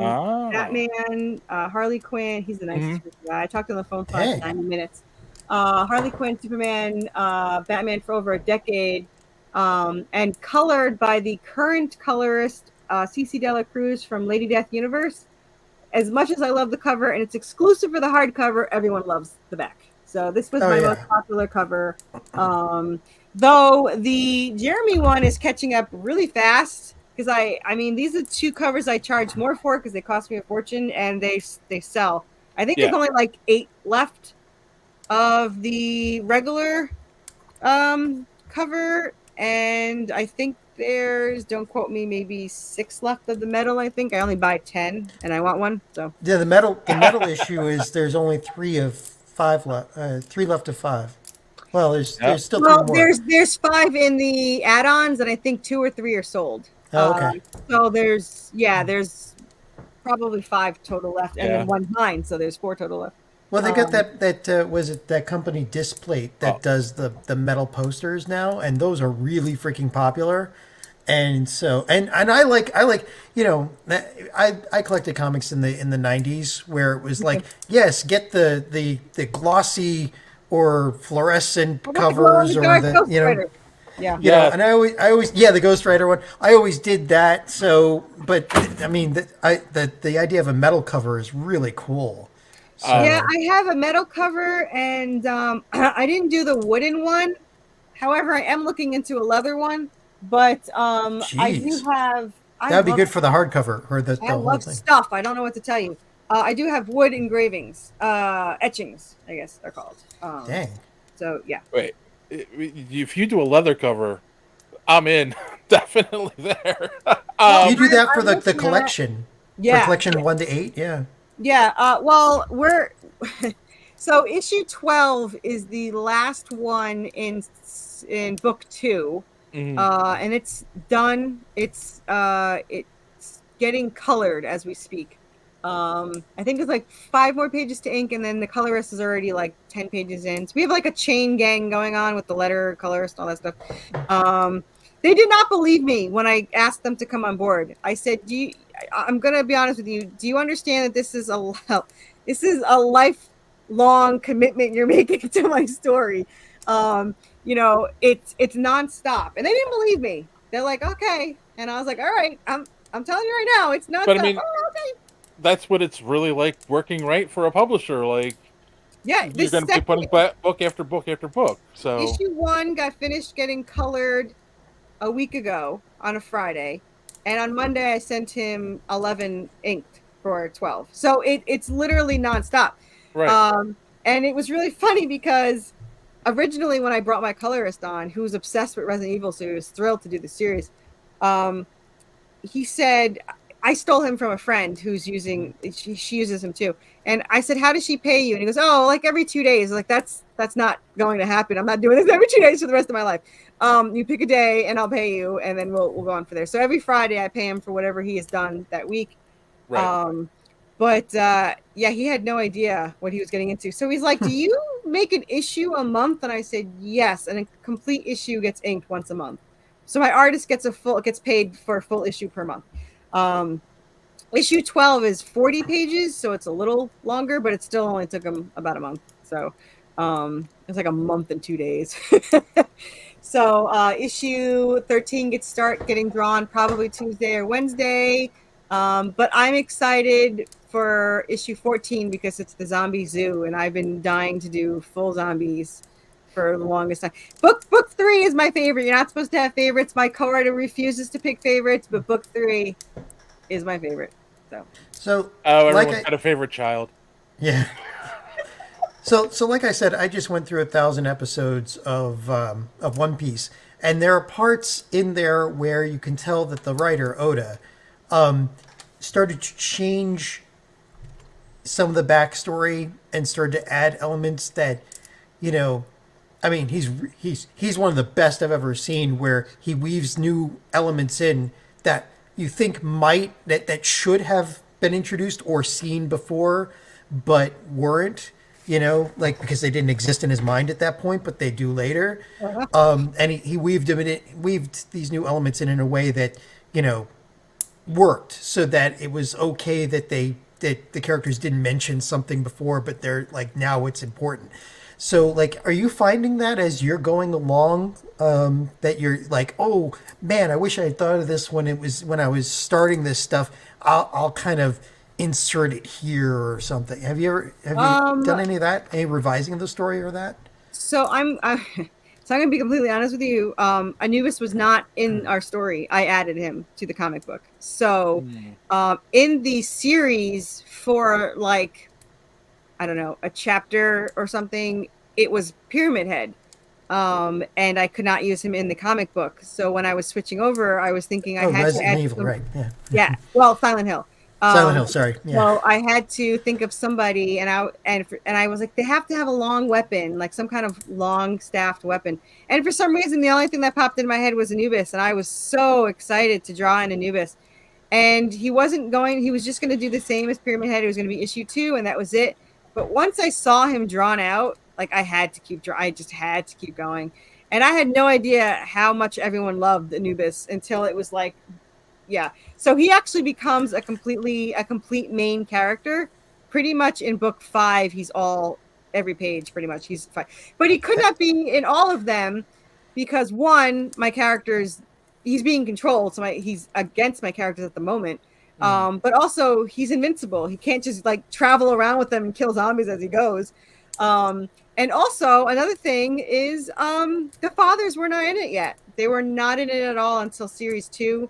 Batman, Harley Quinn. He's the nicest guy. I talked on the phone for 90 minutes. Harley Quinn, Superman, Batman for over a decade, and colored by the current colorist CC Dela Cruz from Lady Death Universe. as much as I love the cover and it's exclusive for the hardcover, everyone loves the back. So this was my most popular cover. Though the Jeremy one is catching up really fast because I mean these are 2 covers I charge more for because they cost me a fortune and they sell. I think there's only like 8 left of the regular cover, and I think there's, don't quote me, maybe 6 left of the metal. I think I only buy 10 and I want one. So yeah, the metal issue is there's only 3 of 5 left. 3 left of 5. Well, there's still 3 more. There's 5 in the add-ons, and I think 2 or 3 are sold. Oh, okay. So there's probably 5 total left, and then 1 mine. So there's 4 total left. Well, they got that was it that company Displate that does the metal posters now, and those are really freaking popular. And so and I like I collected comics in the 90s where it was like yes, get the glossy or fluorescent covers or the and I always the Ghost Rider one. I always did that. So, but I mean the idea of a metal cover is really cool. So. Yeah, I have a metal cover, and I didn't do the wooden one. However, I am looking into a leather one. But I do have. That would be good for the hardcover or the I whole love thing. stuff. I don't know what to tell you. I do have wood engravings, etchings, I guess they're called. Dang. So yeah. Wait, if you do a leather cover, I'm in. Definitely there. You do that for the collection. Yeah. For collection 1 to 8. Yeah. Yeah. Well, we're so issue 12 is the last one in book 2. Mm-hmm. And it's done. It's getting colored as we speak. I think it's like 5 more pages to ink, and then the colorist is already like 10 pages in. So we have like a chain gang going on with the letter colorist, all that stuff. They did not believe me when I asked them to come on board. I said, I'm going to be honest with you. Do you understand that this is a lifelong commitment you're making to my story? It's nonstop, and they didn't believe me. They're like, okay, and I was like, all right, I'm telling you right now, it's nonstop. But I mean, okay. That's what it's really like working right for a publisher. Like, yeah, you're going to be putting book after book after book. So issue 1 got finished getting colored a week ago on a Friday, and on Monday I sent him 11 inked for 12. So it's literally nonstop. Right. And it was really funny because originally when I brought my colorist on, who was obsessed with Resident Evil, so he was thrilled to do the series, he said, I stole him from a friend who's she uses him too. And I said, how does she pay you? And he goes, oh, like every 2 days. Like, that's not going to happen. I'm not doing this every 2 days for the rest of my life. You pick a day and I'll pay you, and then we'll go on for there. So every Friday I pay him for whatever he has done that week. Right. He had no idea what he was getting into. So he's like, do you make an issue a month? And I said, yes. And a complete issue gets inked once a month. So my artist gets paid for a full issue per month. Issue 12 is 40 pages, so it's a little longer, but it still only took him about a month. So it's like a month and 2 days. So issue 13 gets getting drawn probably Tuesday or Wednesday. But I'm excited for issue 14 because it's the zombie zoo, and I've been dying to do full zombies for the longest time. Book 3 is my favorite. You're not supposed to have favorites. My co-writer refuses to pick favorites, but book 3 is my favorite. Everyone's got a favorite child. Yeah. So like I said, I just went through 1,000 episodes of One Piece, and there are parts in there where you can tell that the writer Oda started to change some of the backstory and started to add elements that, I mean, he's one of the best I've ever seen, where he weaves new elements in that you think that should have been introduced or seen before, but weren't, because they didn't exist in his mind at that point, but they do later. Uh-huh. And he weaved these new elements in a way that, worked, so that it was okay that the characters didn't mention something before, but they're like, now it's important. So, like, are you finding that as you're going along, that you're like, oh man, I wish I had thought of this when I was starting this stuff. I'll kind of insert it here or something. Have you done any of that? Any revising of the story or that? So I'm going to be completely honest with you. Anubis was not in our story. I added him to the comic book. So in the series for like, I don't know, a chapter or something, it was Pyramid Head. And I could not use him in the comic book. So when I was switching over, I was thinking I had Resident to add Evil, right? Yeah. Well, Silent Hill. Silent Hill, sorry. Yeah. So I had to think of somebody, and I was like, they have to have a long weapon, like some kind of long staffed weapon. And for some reason, the only thing that popped in my head was Anubis, and I was so excited to draw in Anubis. And he was just going to do the same as Pyramid Head. It was going to be issue 2, and that was it. But once I saw him drawn out, like I just had to keep going. And I had no idea how much everyone loved Anubis until it was like, yeah. So he actually becomes a complete main character. Pretty much in book 5, he's every page pretty much. He's 5. But he could not be in all of them because one, my character's he's being controlled, so he's against my characters at the moment. But also he's invincible. He can't just like travel around with them and kill zombies as he goes. And also another thing is the fathers were not in it yet. They were not in it at all until series 2.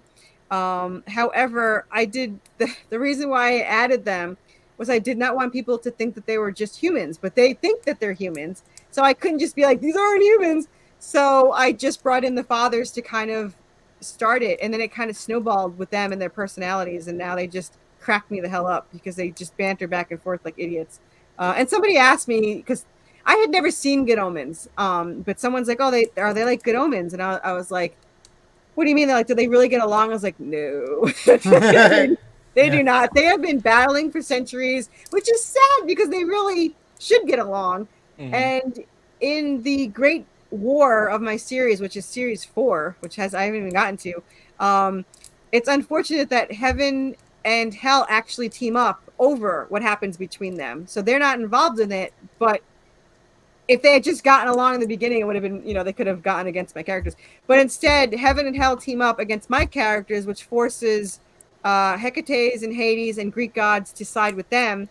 However, the reason why I added them was I did not want people to think that they were just humans, but they think that they're humans. So I couldn't just be like, these aren't humans. So I just brought in the fathers to kind of start it. And then it kind of snowballed with them and their personalities. And now they just crack me the hell up because they just banter back and forth like idiots. And somebody asked me, because I had never seen Good Omens, but someone's like, oh, are they like Good Omens? And I was like, what do you mean? They're like, do they really get along? I was like, no, they do not. They have been battling for centuries, which is sad because they really should get along. And in the Great War of my series, which is series 4, which I haven't even gotten to, it's unfortunate that heaven and hell actually team up over what happens between them. So they're not involved in it, but if they had just gotten along in the beginning, it would have been, they could have gotten against my characters. But instead, heaven and hell team up against my characters, which forces Hecates and Hades and Greek gods to side with them.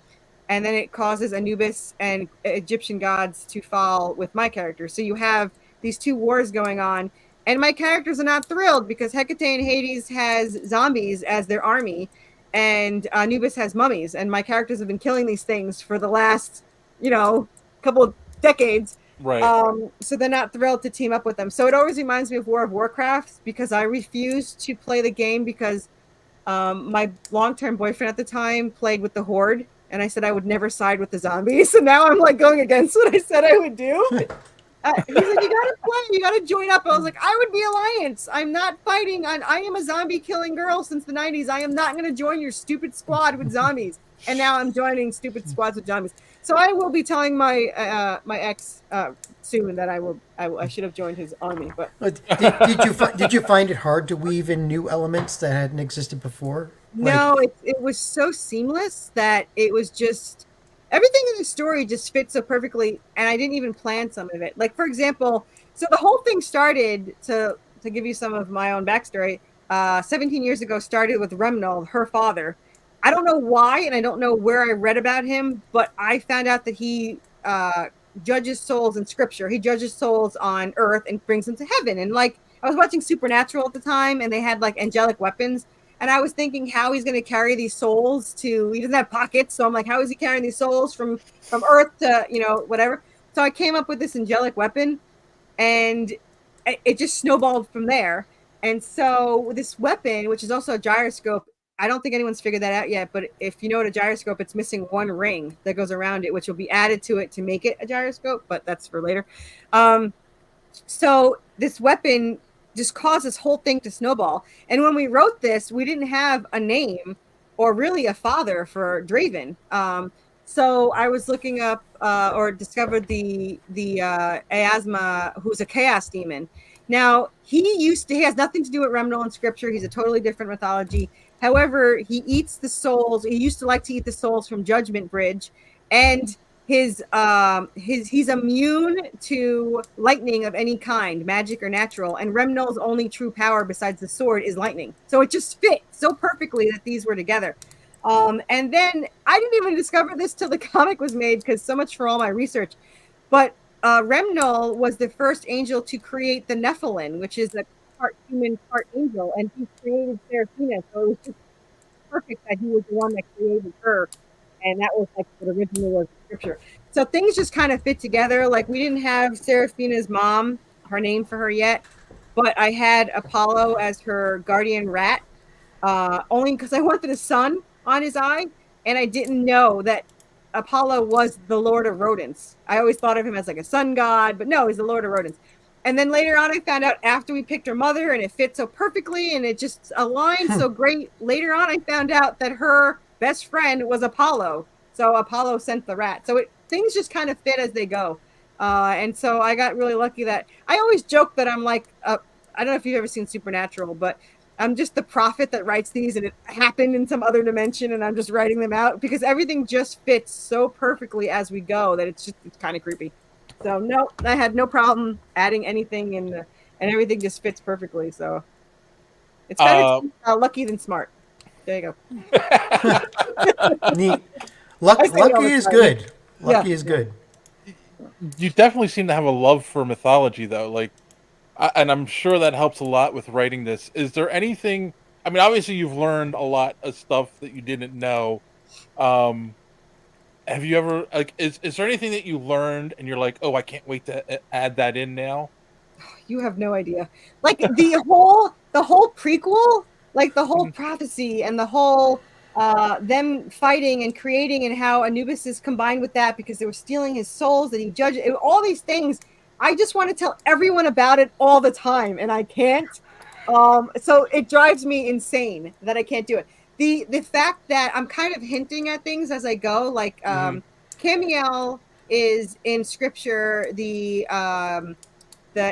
And then it causes Anubis and Egyptian gods to fall with my characters. So you have these two wars going on. And my characters are not thrilled because Hecate and Hades has zombies as their army. And Anubis has mummies. And my characters have been killing these things for the last, couple of decades. Right. So they're not thrilled to team up with them. So it always reminds me of War of Warcraft because I refused to play the game because my long-term boyfriend at the time played with the Horde. And I said I would never side with the zombies. So now I'm like going against what I said I would do. He's like, you gotta play, you gotta join up. I was like, I would be Alliance. I'm not fighting. I am a zombie killing girl since the 90s. I am not gonna join your stupid squad with zombies. And now I'm joining stupid squads with zombies. So I will be telling my my ex soon that I should have joined his army. But did you find it hard to weave in new elements that hadn't existed before? No, it was so seamless that it was just everything in the story just fits so perfectly, and I didn't even plan some of it. Like for example, so the whole thing started to give you some of my own backstory. 17 years ago, started with Remnal, her father. I don't know why, and I don't know where I read about him, but I found out that he judges souls in scripture. He judges souls on earth and brings them to heaven. And like I was watching Supernatural at the time, and they had like angelic weapons. And I was thinking how he's going to carry these souls he doesn't have pockets. So I'm like, how is he carrying these souls from earth to, whatever. So I came up with this angelic weapon and it just snowballed from there. And so this weapon, which is also a gyroscope, I don't think anyone's figured that out yet, but if you know what a gyroscope, it's missing one ring that goes around it, which will be added to it to make it a gyroscope, but that's for later. So this weapon just caused this whole thing to snowball. And when we wrote this, we didn't have a name or really a father for Draven. So I was looking up or discovered the Asma, who's a chaos demon. Now he has nothing to do with Remnal in scripture. He's a totally different mythology. However, he eats the souls. He used to like to eat the souls from Judgment Bridge, and he's immune to lightning of any kind, magic or natural. And Remnal's only true power besides the sword is lightning. So it just fit so perfectly that these were together. And then I didn't even discover this till the comic was made, because so much for all my research. But Remnal was the first angel to create the Nephilim, which is a part human, part angel, and he created Seraphina. So it was just perfect that he was the one that created her, and that was like what originally was the scripture. So things just kind of fit together. Like, we didn't have Seraphina's mom, her name for her yet, but I had Apollo as her guardian rat, only because I wanted a sun on his eye, and I didn't know that Apollo was the Lord of Rodents. I always thought of him as like a sun god, but no, he's the Lord of Rodents. And then later on, I found out after we picked her mother, and it fit so perfectly, and it just aligned so great. Later on, I found out that her best friend was Apollo. So Apollo sent the rat. So things just kind of fit as they go. And so I got really lucky that I always joke that I'm like, I don't know if you've ever seen Supernatural, but I'm just the prophet that writes these, and it happened in some other dimension, and I'm just writing them out because everything just fits so perfectly as we go that it's kind of creepy. So no, I had no problem adding anything, and everything just fits perfectly. So it's better to be lucky than smart. There you go. Neat. Lucky is good. Lucky is good. You definitely seem to have a love for mythology, though. Like, and I'm sure that helps a lot with writing this. Is there anything? I mean, obviously, you've learned a lot of stuff that you didn't know. Have you ever is there anything that you learned and you're like, oh, I can't wait to add that in now? You have no idea. Like the whole prequel, like the whole prophecy and the whole them fighting and creating, and how Anubis is combined with that because they were stealing his souls, that he judged all these things. I just want to tell everyone about it all the time, and I can't. So it drives me insane that I can't do it. The fact that I'm kind of hinting at things as I go, like Camiel is in scripture the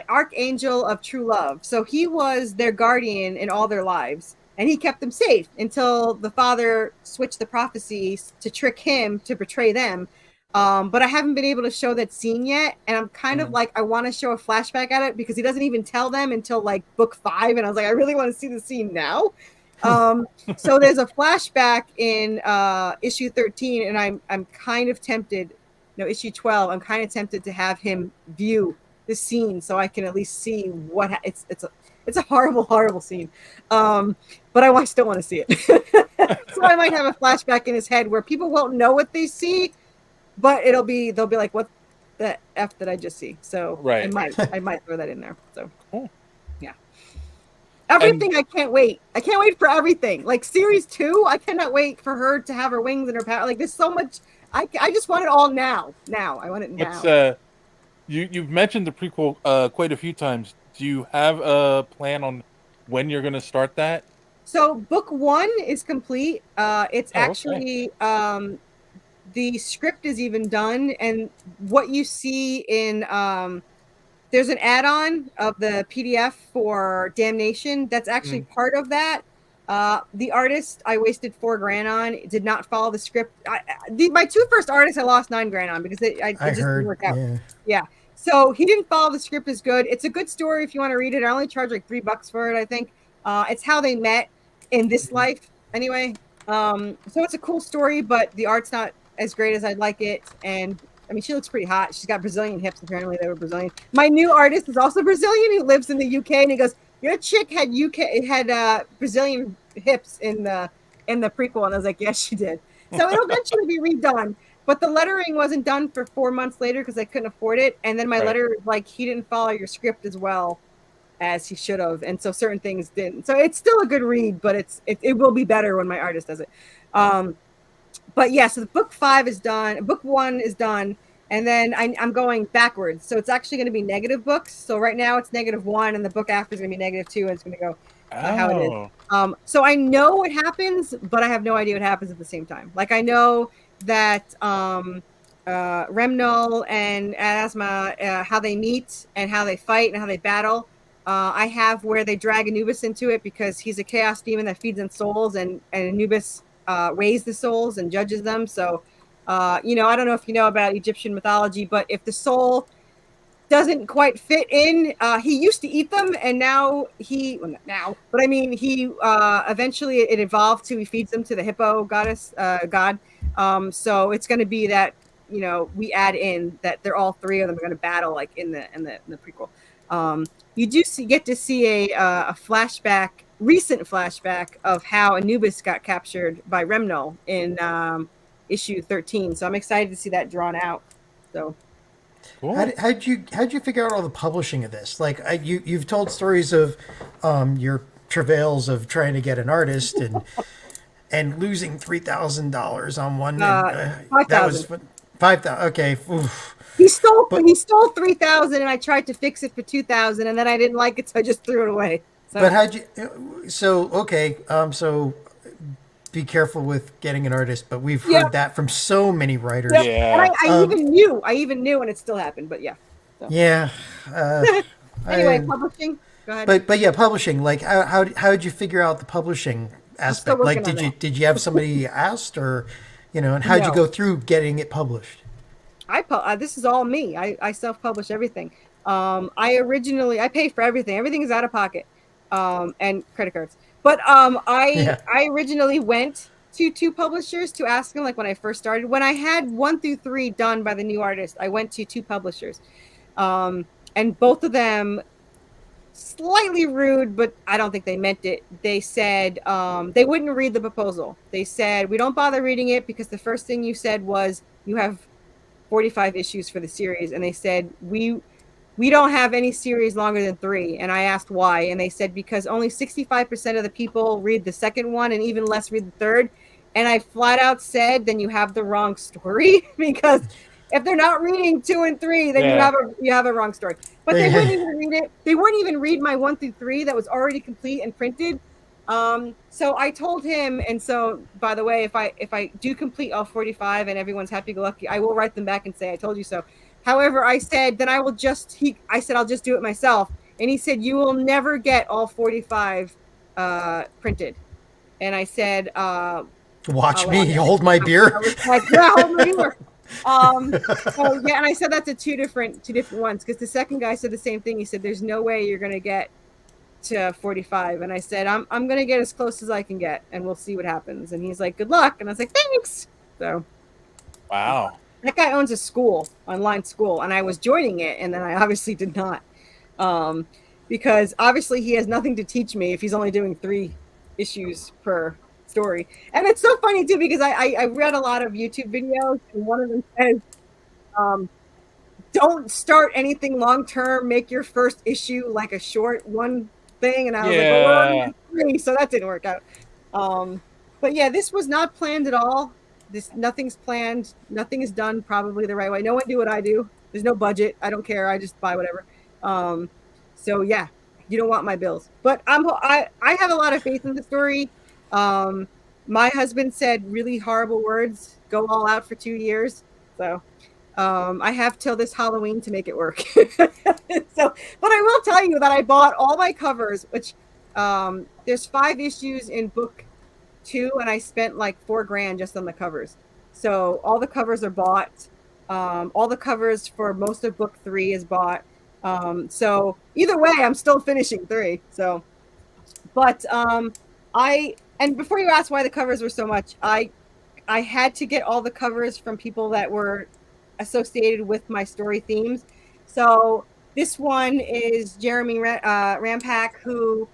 archangel of true love. So he was their guardian in all their lives, and he kept them safe until the father switched the prophecies to trick him to betray them. But I haven't been able to show that scene yet, and I'm kind of like, I want to show a flashback at it because he doesn't even tell them until like book 5, and I was like, I really want to see the scene now. So there's a flashback in issue 13, and I'm kind of tempted. No, issue 12. I'm kind of tempted to have him view the scene so I can at least see what it's a horrible scene. But I still want to see it. So I might have a flashback in his head where people won't know what they see, but they'll be like, what the F did I just see? So right. I might throw that in there. So yeah. Everything, I can't wait. I can't wait for everything. Like series 2, I cannot wait for her to have her wings and her power. Like there's so much. I just want it all now. I want it now. You've mentioned the prequel quite a few times. Do you have a plan on when you're going to start that? So book 1 is complete. It's actually the script is even done, and what you see in there's an add-on of the PDF for Damnation that's actually part of that. The artist I wasted $4,000 on did not follow the script. My 2 first artists I lost $9,000 on because it just didn't work out. Yeah. So he didn't follow the script as good. It's a good story if you want to read it. I only charged like $3 for it, I think. It's how they met in this life anyway. So it's a cool story, but the art's not as great as I'd like it. And I mean, she looks pretty hot. She's got Brazilian hips. Apparently they were Brazilian. My new artist is also Brazilian. He lives in the UK, and he goes, your chick had Brazilian hips in the prequel. And I was like, yes, she did. So it'll eventually be redone. But the lettering wasn't done for 4 months later because I couldn't afford it. And then my letter, like, he didn't follow your script as well as he should have. And so certain things didn't. So it's still a good read, but it will be better when my artist does it. But yeah, so the book 5 is done. Book 1 is done. And then I'm going backwards. So it's actually going to be negative books. So right now it's -1, and the book after is going to be -2, and it's going to go how it is. So I know what happens, but I have no idea what happens at the same time. Like I know that Remnal and Asma, how they meet and how they fight and how they battle. I have where they drag Anubis into it because he's a chaos demon that feeds on souls, and Anubis weighs the souls and judges them. So, I don't know if you know about Egyptian mythology, but if the soul doesn't quite fit in. He used to eat them, and now but I mean, he eventually it evolved to he feeds them to the hippo goddess god. So it's going to be that we add in that they're all three of them are going to battle like in the prequel. You do get to see a recent flashback of how Anubis got captured by Remnol in issue 13. So I'm excited to see that drawn out. So. Cool. How'd you figure out all the publishing of this? Like you've told stories of your travails of trying to get an artist and losing $3,000 on one. $5,000. That was $5,000. Okay. Oof. He stole $3,000, and I tried to fix it for $2,000, and then I didn't like it, so I just threw it away. So. But how'd you? So okay. So be careful with getting an artist, but we've heard that from so many writers. Yeah. And I even knew, and it still happened. But yeah. So. Yeah. Anyway, publishing. Go ahead. But yeah, publishing. Like how did you figure out the publishing aspect? Like did you have somebody asked, or and how'd you go through getting it published? This is all me. I self-publish everything. I pay for everything. Everything is out of pocket, and credit cards. But I originally went to 2 publishers to ask them, like when I first started. When I had 1 through 3 done by the new artist, I went to 2 publishers, and both of them slightly rude, but I don't think they meant it. They said they wouldn't read the proposal. They said, we don't bother reading it because the first thing you said was you have 45 issues for the series, and they said we don't have any series longer than 3. And I asked why, and they said because only 65% of the people read the second one, and even less read the third. And I flat out said, then you have the wrong story, because if they're not reading 2 and 3, then you have a wrong story. But they wouldn't even read it. They wouldn't even read my 1 through 3 that was already complete and printed. So I told him, and so by the way, if I do complete all 45 and everyone's happy-go-lucky, I will write them back and say I told you so. However, I said then I'll just do it myself, and he said you will never get all 45 printed. And I said, watch me hold my beer. I was like, yeah, hold my beer. And I said that to two different ones, because the second guy said the same thing. He said there's no way you're gonna get to 45, and I said I'm gonna get as close as I can get, and we'll see what happens. And he's like, good luck. And I was like, thanks. So wow, that guy owns a online school, and I was joining it, and then I obviously did not, because obviously he has nothing to teach me if he's only doing 3 issues per story. And it's so funny too, because I read a lot of YouTube videos, and one of them says don't start anything long term, make your first issue like a short one thing. And I was like, well, we're on 3, so that didn't work out. But yeah, this was not planned at all. Nothing's planned, nothing is done probably the right way. No one do what I do. There's no budget. I don't care. I just buy whatever. So yeah, you don't want my bills, but I have a lot of faith in the story. My husband said really horrible words, go all out for 2 years. So I have till this Halloween to make it work. But I will tell you that I bought all my covers, which there's 5 issues in book 2, and I spent like $4,000 just on the covers. So all the covers are bought. All the covers for most of book 3 is bought. So either way, I'm still finishing 3. So, but and before you ask why the covers were so much, I had to get all the covers from people that were associated with my story themes. So this one is Jeremy Rampak, who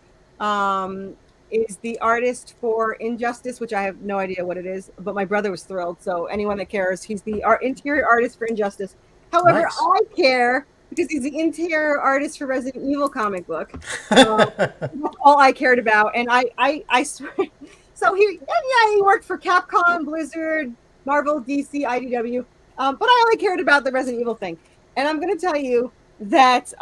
is the artist for Injustice, which I have no idea what it is, but my brother was thrilled. So anyone that cares, he's the interior artist for Injustice. However, nice. I care because he's the interior artist for Resident Evil comic book. That's all I cared about. And I swear. So he worked for Capcom, Blizzard, Marvel, DC, IDW. But I only cared about the Resident Evil thing. And I'm going to tell you that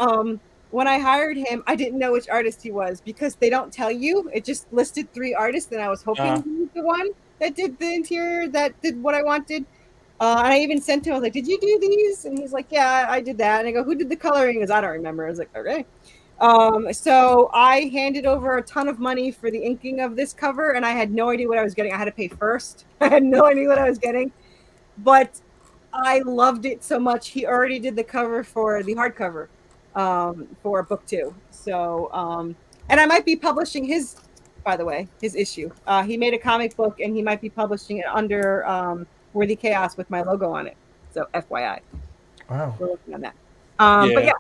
when I hired him, I didn't know which artist he was because they don't tell you. It just listed 3 artists, and I was hoping he was the one that did the interior, that did what I wanted. And I even sent him, I was like, did you do these? And he's like, yeah, I did that. And I go, who did the coloring? He goes, I don't remember. I was like, okay. So I handed over a ton of money for the inking of this cover, and I had no idea what I was getting. I had to pay first. I had no idea what I was getting. But I loved it so much. He already did the cover for the hardcover for book 2. So, and I might be publishing his, by the way, his issue. He made a comic book, and he might be publishing it under Worthy Chaos with my logo on it. So, FYI. Wow. We're working on that. But yeah.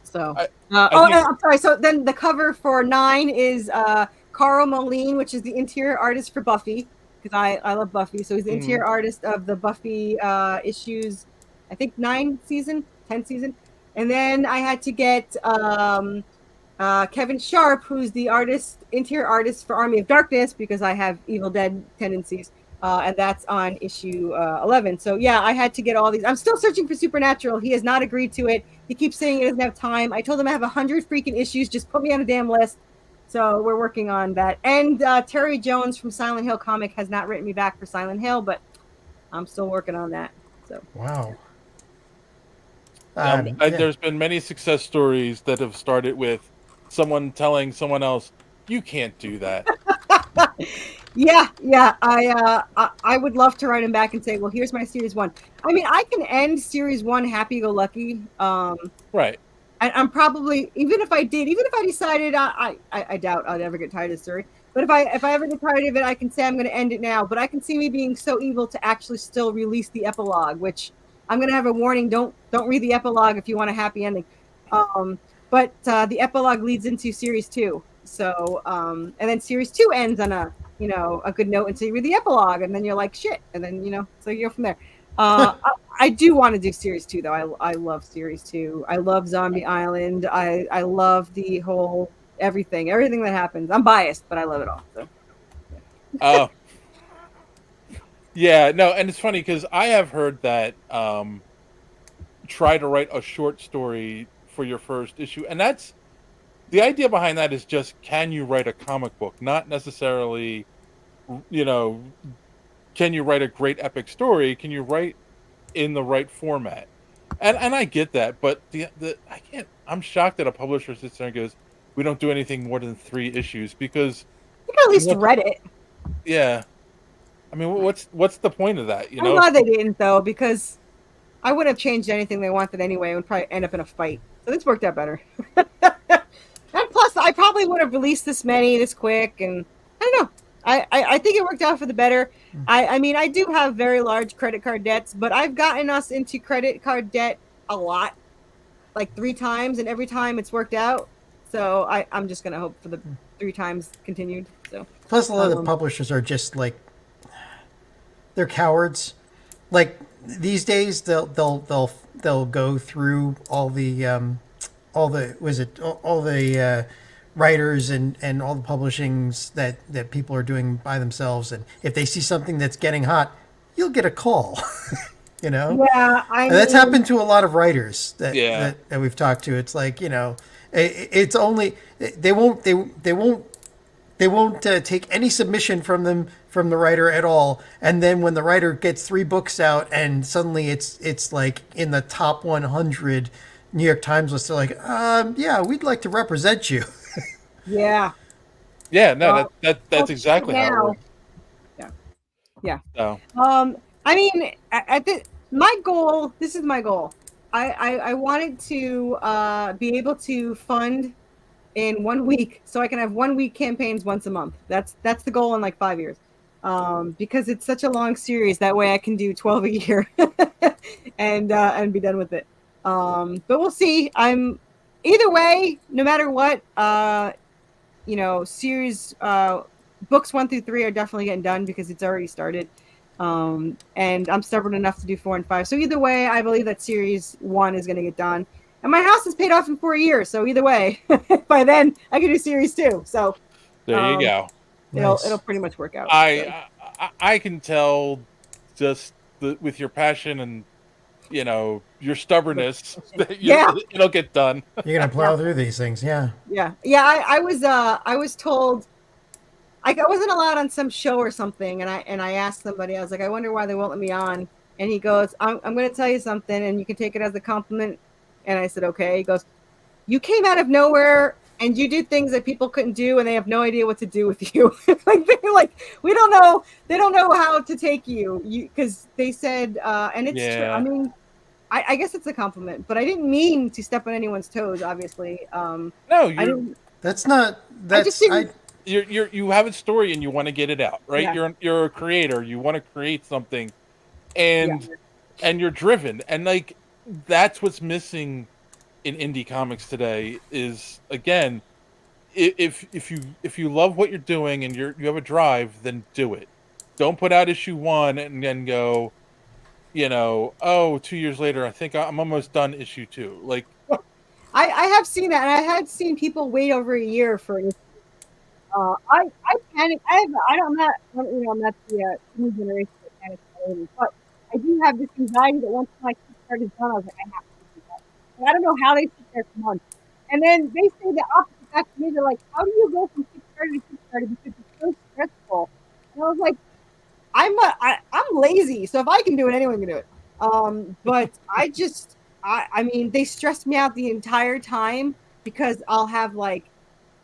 So, I'm sorry. So then the cover for 9 is Carl Moline, which is the interior artist for Buffy, because I love Buffy. So he's the interior artist of the Buffy issues, I think 10 season. And then I had to get Kevin Sharp, who's the interior artist for Army of Darkness, because I have Evil Dead tendencies. And that's on issue 11. So yeah, I had to get all these. I'm still searching for Supernatural. He has not agreed to it. He keeps saying he doesn't have time. I told him I have 100 freaking issues. Just put me on a damn list. So we're working on that. And Terry Jones from Silent Hill Comic has not written me back for Silent Hill, but I'm still working on that. So wow. There's been many success stories that have started with someone telling someone else, "You can't do that." Yeah. I would love to write him back and say, well, here's my series 1. I mean, I can end series 1 happy-go-lucky. Right. I'm probably, even if I decided, I doubt I'd ever get tired of the story. But if I ever get tired of it, I can say I'm going to end it now. But I can see me being so evil to actually still release the epilogue, which I'm going to have a warning. Don't read the epilogue if you want a happy ending. But the epilogue leads into series 2. So, and then series 2 ends on a good note until you read the epilogue, and then you're like, shit. And then, so you go from there. I do want to do series 2 though. I love series 2. I love Zombie Island. I love the whole, everything that happens. I'm biased, but I love it all. So. Yeah, no. And it's funny because I have heard that, try to write a short story for your first issue. And that's, the idea behind that is just, can you write a comic book? Not necessarily, can you write a great epic story? Can you write in the right format? And I get that, but I can't. I'm shocked that a publisher sits there and goes, "We don't do anything more than 3 issues," because you can at least read it. Yeah, I mean, what's the point of that? I'm glad they didn't though, because I wouldn't have changed anything they wanted anyway. It would probably end up in a fight. So this worked out better. And plus, I probably would have released this many this quick, and I don't know. I think it worked out for the better. I mean, I do have very large credit card debts, but I've gotten us into credit card debt a lot, like 3 times, and every time it's worked out. So I'm just gonna hope for the 3 times continued. So plus, a lot of the publishers are just like, they're cowards. Like these days, they'll go through all the writers and all the publishings that people are doing by themselves, and if they see something that's getting hot, you'll get a call. Yeah, and that's happened to a lot of writers that we've talked to. It's like, it's only they won't take any submission from the writer at all, and then when the writer gets 3 books out and suddenly it's like in the top 100 New York Times list, they're like, yeah, we'd like to represent you. Yeah. Yeah, no, that's exactly how it works. Yeah. So. I mean, my goal, this is my goal. I wanted to be able to fund in 1 week, so I can have 1 week campaigns once a month. That's the goal in like 5 years. Because it's such a long series, that way I can do 12 a year and be done with it. But we'll see. I'm either way, no matter what, series books 1 through 3 are definitely getting done because it's already started. And I'm stubborn enough to do 4 and 5. So either way, I believe that series 1 is going to get done. And my house is paid off in 4 years. So either way, by then I can do series 2. So there you go. It'll pretty much work out. I can tell just with your passion and your stubbornness, it'll get done. You're gonna plow through these things, yeah. I was told I wasn't allowed on some show or something, and I asked somebody, I was like, I wonder why they won't let me on. And he goes, I'm going to tell you something, and you can take it as a compliment. And I said, okay. He goes, you came out of nowhere and you do things that people couldn't do, and they have no idea what to do with you. like we don't know. They don't know how to take you because they said, and it's true. I mean, I guess it's a compliment, but I didn't mean to step on anyone's toes. Obviously, no, I didn't. That's not. That's I just didn't. You have a story and you want to get it out, right? Yeah. You're a creator. You want to create something, and you're driven, and like that's what's missing in indie comics today. Is again, if you love what you're doing and you have a drive, then do it. Don't put out issue 1 and then go, 2 years later, I think I'm almost done issue 2. Like, I have seen that, and I had seen people wait over a year for it. I panic. I'm not the new generation that panics already, but I do have this anxiety that once my Kickstarter is done, I was like, I have to do that. And I don't know how they sit there for months. And then they say the opposite back to me. They're like, how do you go from Kickstarter to Kickstarter because it's so stressful? And I was like, I'm lazy, so if I can do it, anyone can do it. But I mean, they stressed me out the entire time because I'll have like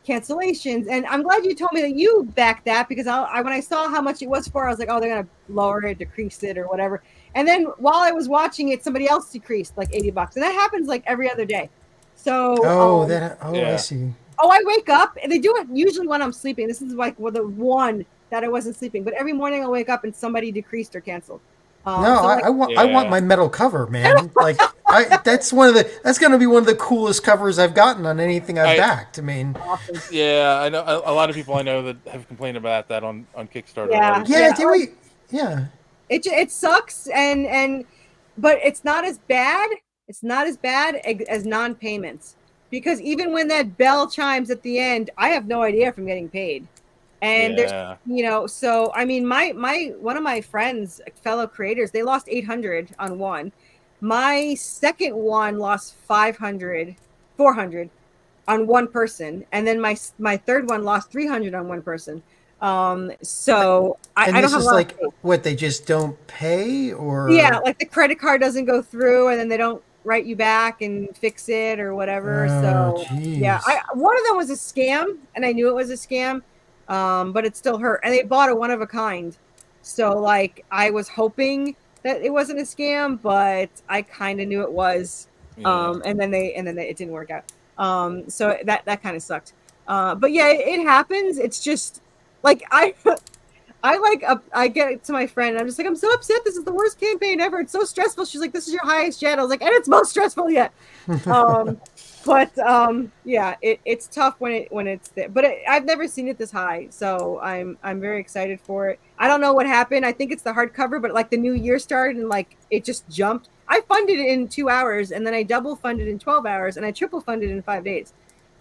cancellations, and I'm glad you told me that you backed that because when I saw how much it was for, I was like, oh, they're gonna lower it, decrease it, or whatever. And then while I was watching it, somebody else decreased like $80, and that happens like every other day. So I see. Oh, I wake up, and they do it usually when I'm sleeping. This is like the one that I wasn't sleeping, but every morning I'll wake up and somebody decreased or canceled. I want my metal cover, man. Like that's going to be one of the coolest covers I've gotten on anything I've backed. I mean, awesome. Yeah, I know a lot of people I know that have complained about that on Kickstarter. Yeah. It sucks, but it's not as bad. It's not as bad as non-payments, because even when that bell chimes at the end, I have no idea if I'm getting paid. And there's, so I mean, one of my friends, fellow creators, they lost 800 on one. My second one lost 400 on one person, and then my third one lost 300 on one person. So I don't have like what, they just don't pay, or like the credit card doesn't go through, and then they don't write you back and fix it or whatever. One of them was a scam, and I knew it was a scam. But it still hurt, and they bought a one of a kind. So like I was hoping that it wasn't a scam, but I kind of knew it was. And then it didn't work out. So that kind of sucked. But yeah, it happens. It's just like I get it to my friend, and I'm just like, I'm so upset. This is the worst campaign ever. It's so stressful. She's like, this is your highest yet. I was like, and it's most stressful yet. It's tough when it's there, but I've never seen it this high, so I'm very excited for it. I don't know what happened. I think it's the hardcover, but like the new year started and like it just jumped. I funded it in 2 hours, and then I double funded in 12 hours, and I triple funded in 5 days.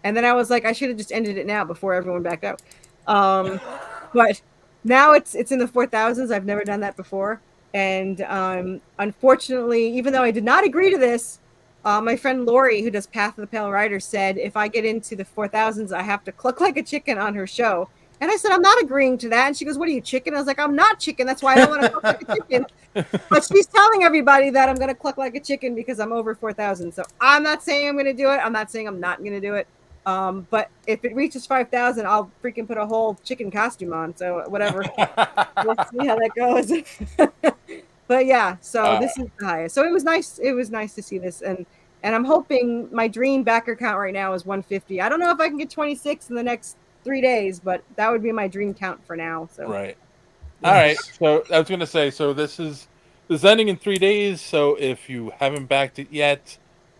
And then I was like, I should have just ended it now before everyone backed out. But now it's in the 4,000s. I've never done that before, and unfortunately, even though I did not agree to this. My friend Lori, who does Path of the Pale Rider, said if I get into the 4,000s, I have to cluck like a chicken on her show. And I said, I'm not agreeing to that. And she goes, what are you, chicken? I was like, I'm not chicken. That's why I don't want to cluck like a chicken. But she's telling everybody that I'm going to cluck like a chicken because I'm over 4,000. So I'm not saying I'm going to do it. I'm not saying I'm not going to do it. But if it reaches 5,000, I'll freaking put a whole chicken costume on. So whatever. We'll see how that goes. But yeah, so this is the highest. So it was nice. It was nice to see this, and I'm hoping my dream backer count right now is 150. I don't know if I can get 26 in the next 3 days, but that would be my dream count for now. So right. All right. So I was going to say, so this is ending in 3 days. So if you haven't backed it yet,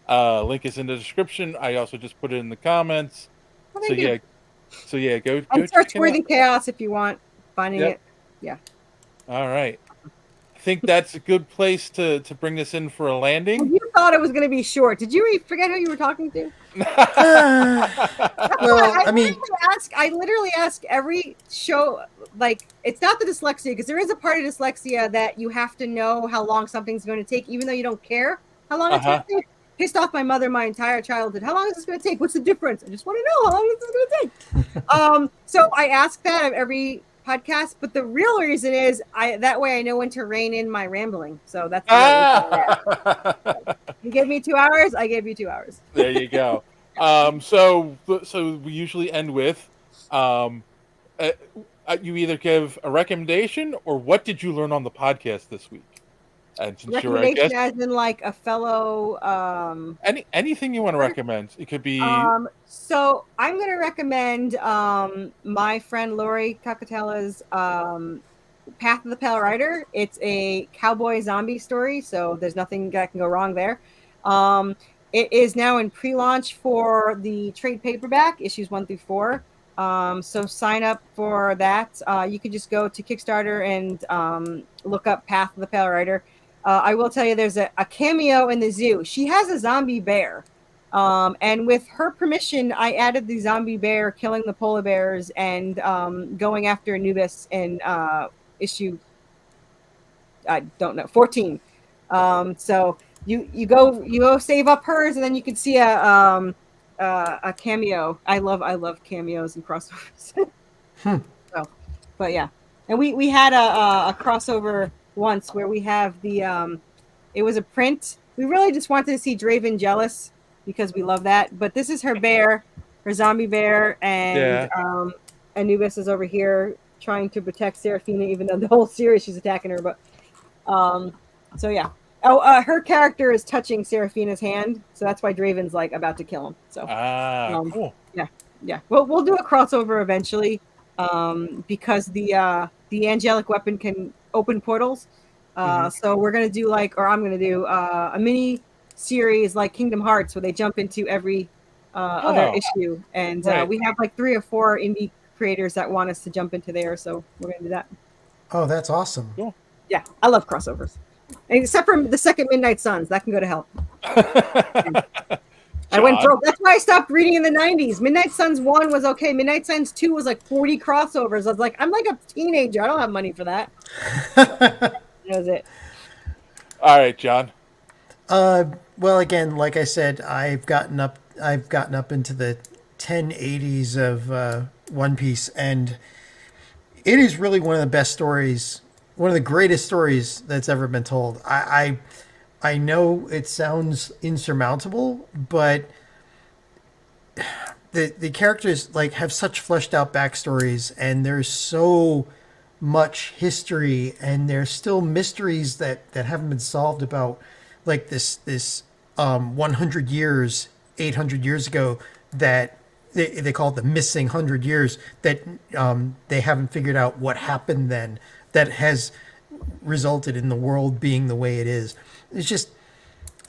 link is in the description. I also just put it in the comments. So yeah, go. Search Worthy Chaos if you want finding it. Yeah. All right. I think that's a good place to bring this in for a landing. Well, you thought it was going to be short. Did you forget who you were talking to? I literally ask every show, like, it's not the dyslexia, because there is a part of dyslexia that you have to know how long something's going to take, even though you don't care how long it's going to take. Pissed off my mother my entire childhood. How long is this going to take? What's the difference? I just want to know how long is this going to take. So I ask that of every podcast, but the real reason is that way I know when to rein in my rambling. So that's the reason. You give me 2 hours, I give you 2 hours. There you go. So we usually end with, you either give a recommendation or what did you learn on the podcast this week? And since you're, I guess, Recommendation as in like a fellow. anything you want to recommend. It could be. So I'm going to recommend my friend Lori Kakatela's Path of the Pale Rider. It's a cowboy zombie story, so there's nothing that can go wrong there. It is now in pre-launch for the trade paperback, issues 1 through 4. So sign up for that. You can just go to Kickstarter and look up Path of the Pale Rider. I will tell you, there's a cameo in the zoo. She has a zombie bear. And with her permission, I added the zombie bear killing the polar bears and going after Anubis in issue, I don't know, 14. So you go save up hers, and then you can see a cameo. I love cameos and crossovers. So, but yeah, and we had a crossover once where we have the it was a print. We really just wanted to see Draven jealous because we love that. But this is her bear, her zombie bear, and Anubis is over here trying to protect Seraphina, even though the whole series she's attacking her. But so yeah. Oh, her character is touching Seraphina's hand, so that's why Draven's like about to kill him. So cool. Yeah. We'll do a crossover eventually, because the angelic weapon can open portals. So we're gonna do I'm gonna do a mini series like Kingdom Hearts where they jump into every other issue, and we have like 3 or 4 indie creators that want us to jump into there, so we're gonna do that. Oh, that's awesome. Cool. Yeah, I love crossovers. Except for the second Midnight Suns, that can go to hell. I went broke. That's why I stopped reading in the 90s. Midnight Suns 1 was okay. Midnight Suns 2 was like 40 crossovers. I was like, I'm like a teenager. I don't have money for that. That was it. All right, John. Well, again, like I said, I've gotten up into the 1080s of One Piece, and it is really one of the best stories, one of the greatest stories that's ever been told. I know it sounds insurmountable, but the characters like have such fleshed out backstories, and there's so much history, and there's still mysteries that haven't been solved about like this 100 years, 800 years ago that they call it the missing 100 years that they haven't figured out what happened then that has resulted in the world being the way it is. It's just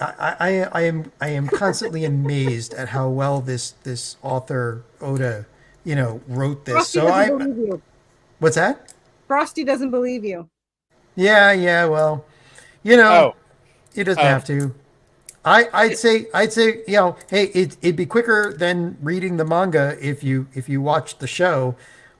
I am constantly amazed at how well this author Oda wrote this. Frosty doesn't believe you. What's that? Frosty doesn't believe you. Yeah. Well, he doesn't have to. I'd say hey, it'd be quicker than reading the manga if you watch the show.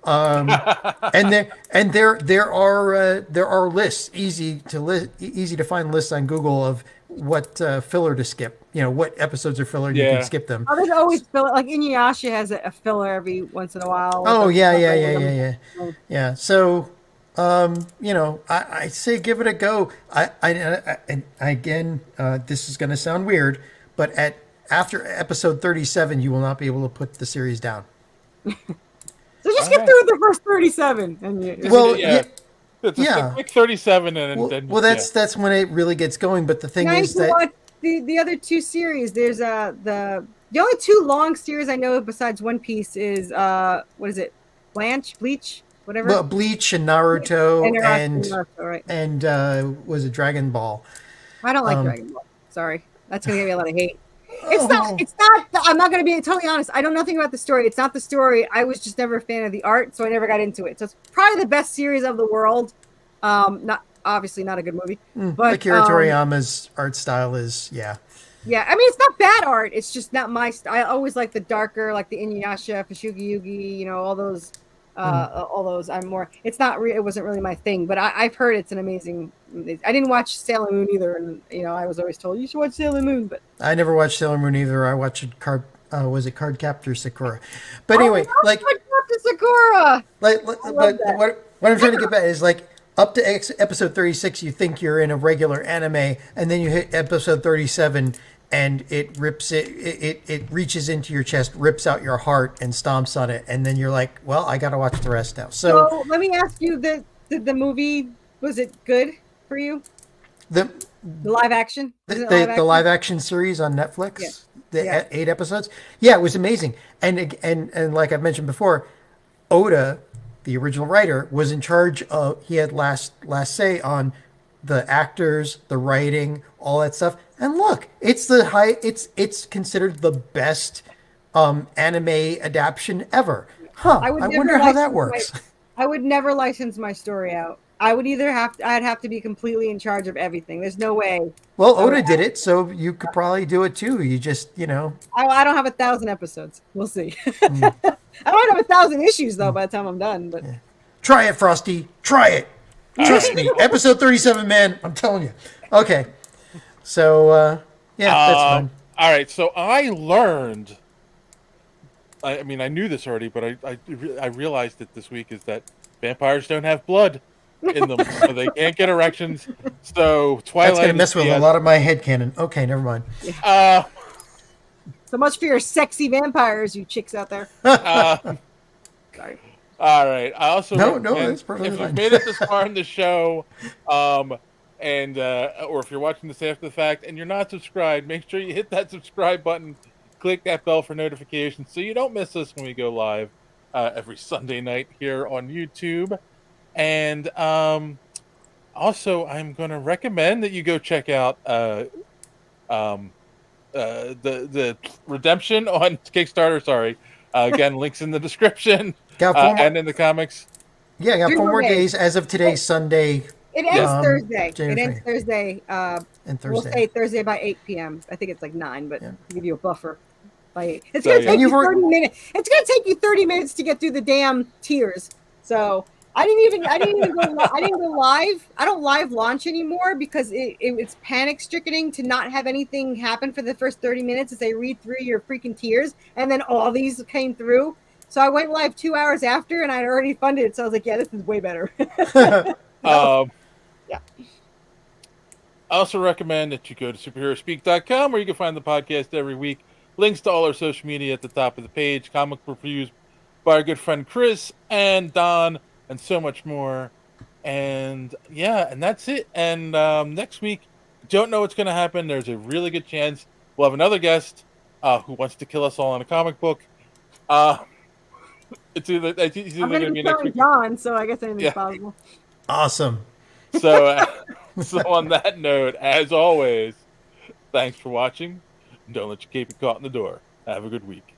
And there are lists, easy to find lists on Google of what filler to skip. What episodes are filler, you can skip them. Oh, there's always filler. Like Inuyasha has a filler every once in a while. Oh yeah. So I say give it a go. I again, this is going to sound weird, but after episode 37, you will not be able to put the series down. So just get through the first 37. It's quick 37, and then that's when it really gets going. But the thing is that the other 2 series, there's the only 2 long series I know besides One Piece is what is it, Bleach, whatever. Well, Bleach and Naruto and Naruto, right. And was it Dragon Ball? I don't like Dragon Ball. Sorry, that's gonna give me a lot of hate. It's not. I'm not going to be totally honest. I know nothing about the story. It's not the story. I was just never a fan of the art, so I never got into it. So it's probably the best series of the world. Obviously not a good movie. But Akira Toriyama's art style is Yeah, I mean it's not bad art. It's just not my style. I always like the darker, like the Inuyasha, Fushigi Yugi. All those. All those. I'm more. It's not. It wasn't really my thing, but I've heard it's an amazing. I didn't watch Sailor Moon either, and I was always told you should watch Sailor Moon, but I never watched Sailor Moon either. I watched Cardcaptor Sakura? But anyway, Cardcaptor Sakura. What I'm trying to get back is like up to episode 36, you think you're in a regular anime, and then you hit episode 37, and it rips it reaches into your chest, rips out your heart, and stomps on it, and then you're like, well, I got to watch the rest now. So let me ask you: the movie, was it good for you? The live action, the live action series on Netflix, 8 episodes. Yeah, it was amazing, and like I've mentioned before, Oda, the original writer, was in charge of. He had last say on the actors, the writing, all that stuff. And look, it's considered the best anime adaptation ever. I wonder how that works. I would never license my story out. I'd have to be completely in charge of everything. There's no way. Well, Oda did it, so you could probably do it too. You just, I don't have 1,000 episodes. We'll see. I don't have 1,000 issues though by the time I'm done. But try it, Frosty. Try it. Trust me. Episode 37, man. I'm telling you. Okay. So, that's fun. All right. So I learned. I mean, I knew this already, but I realized it this week is that vampires don't have blood in them, so they can't get erections. So Twilight. That's gonna mess with a lot of my headcanon. Okay, never mind. So much for your sexy vampires, you chicks out there. Sorry. All right. I also no, that's perfectly if fine. you've made it this far in the show, and or if you're watching this after the fact and you're not subscribed, make sure you hit that subscribe button, click that bell for notifications so you don't miss us when we go live every Sunday night here on YouTube. And also, I'm going to recommend that you go check out the Redemption on Kickstarter. Sorry. Again, links in the description and in the comics. Yeah, got 4 more days as of today, Sunday. It ends Thursday. January It ends Thursday. And Thursday. We'll say Thursday by 8 p.m. I think it's like 9, but to give you a buffer by 8. It's So, going to take yeah. you 30 minutes. It's going to take you 30 minutes to get through the damn tiers. So I didn't go live. I don't live launch anymore because it's panic stricken to not have anything happen for the first 30 minutes as they read through your freaking tiers, and then all these came through. So I went live 2 hours after, and I'd already funded it. So I was like, yeah, this is way better. Yeah. I also recommend that you go to superheroespeak.com where you can find the podcast every week. Links to all our social media at the top of the page. Comic reviews by our good friend Chris and Don and so much more. And and that's it. And next week, don't know what's going to happen. There's a really good chance we'll have another guest who wants to kill us all in a comic book. It's either going to be next week. John, so I guess anything's possible. Awesome. So, so on that note, as always, thanks for watching. Don't let your cape be caught in the door. Have a good week.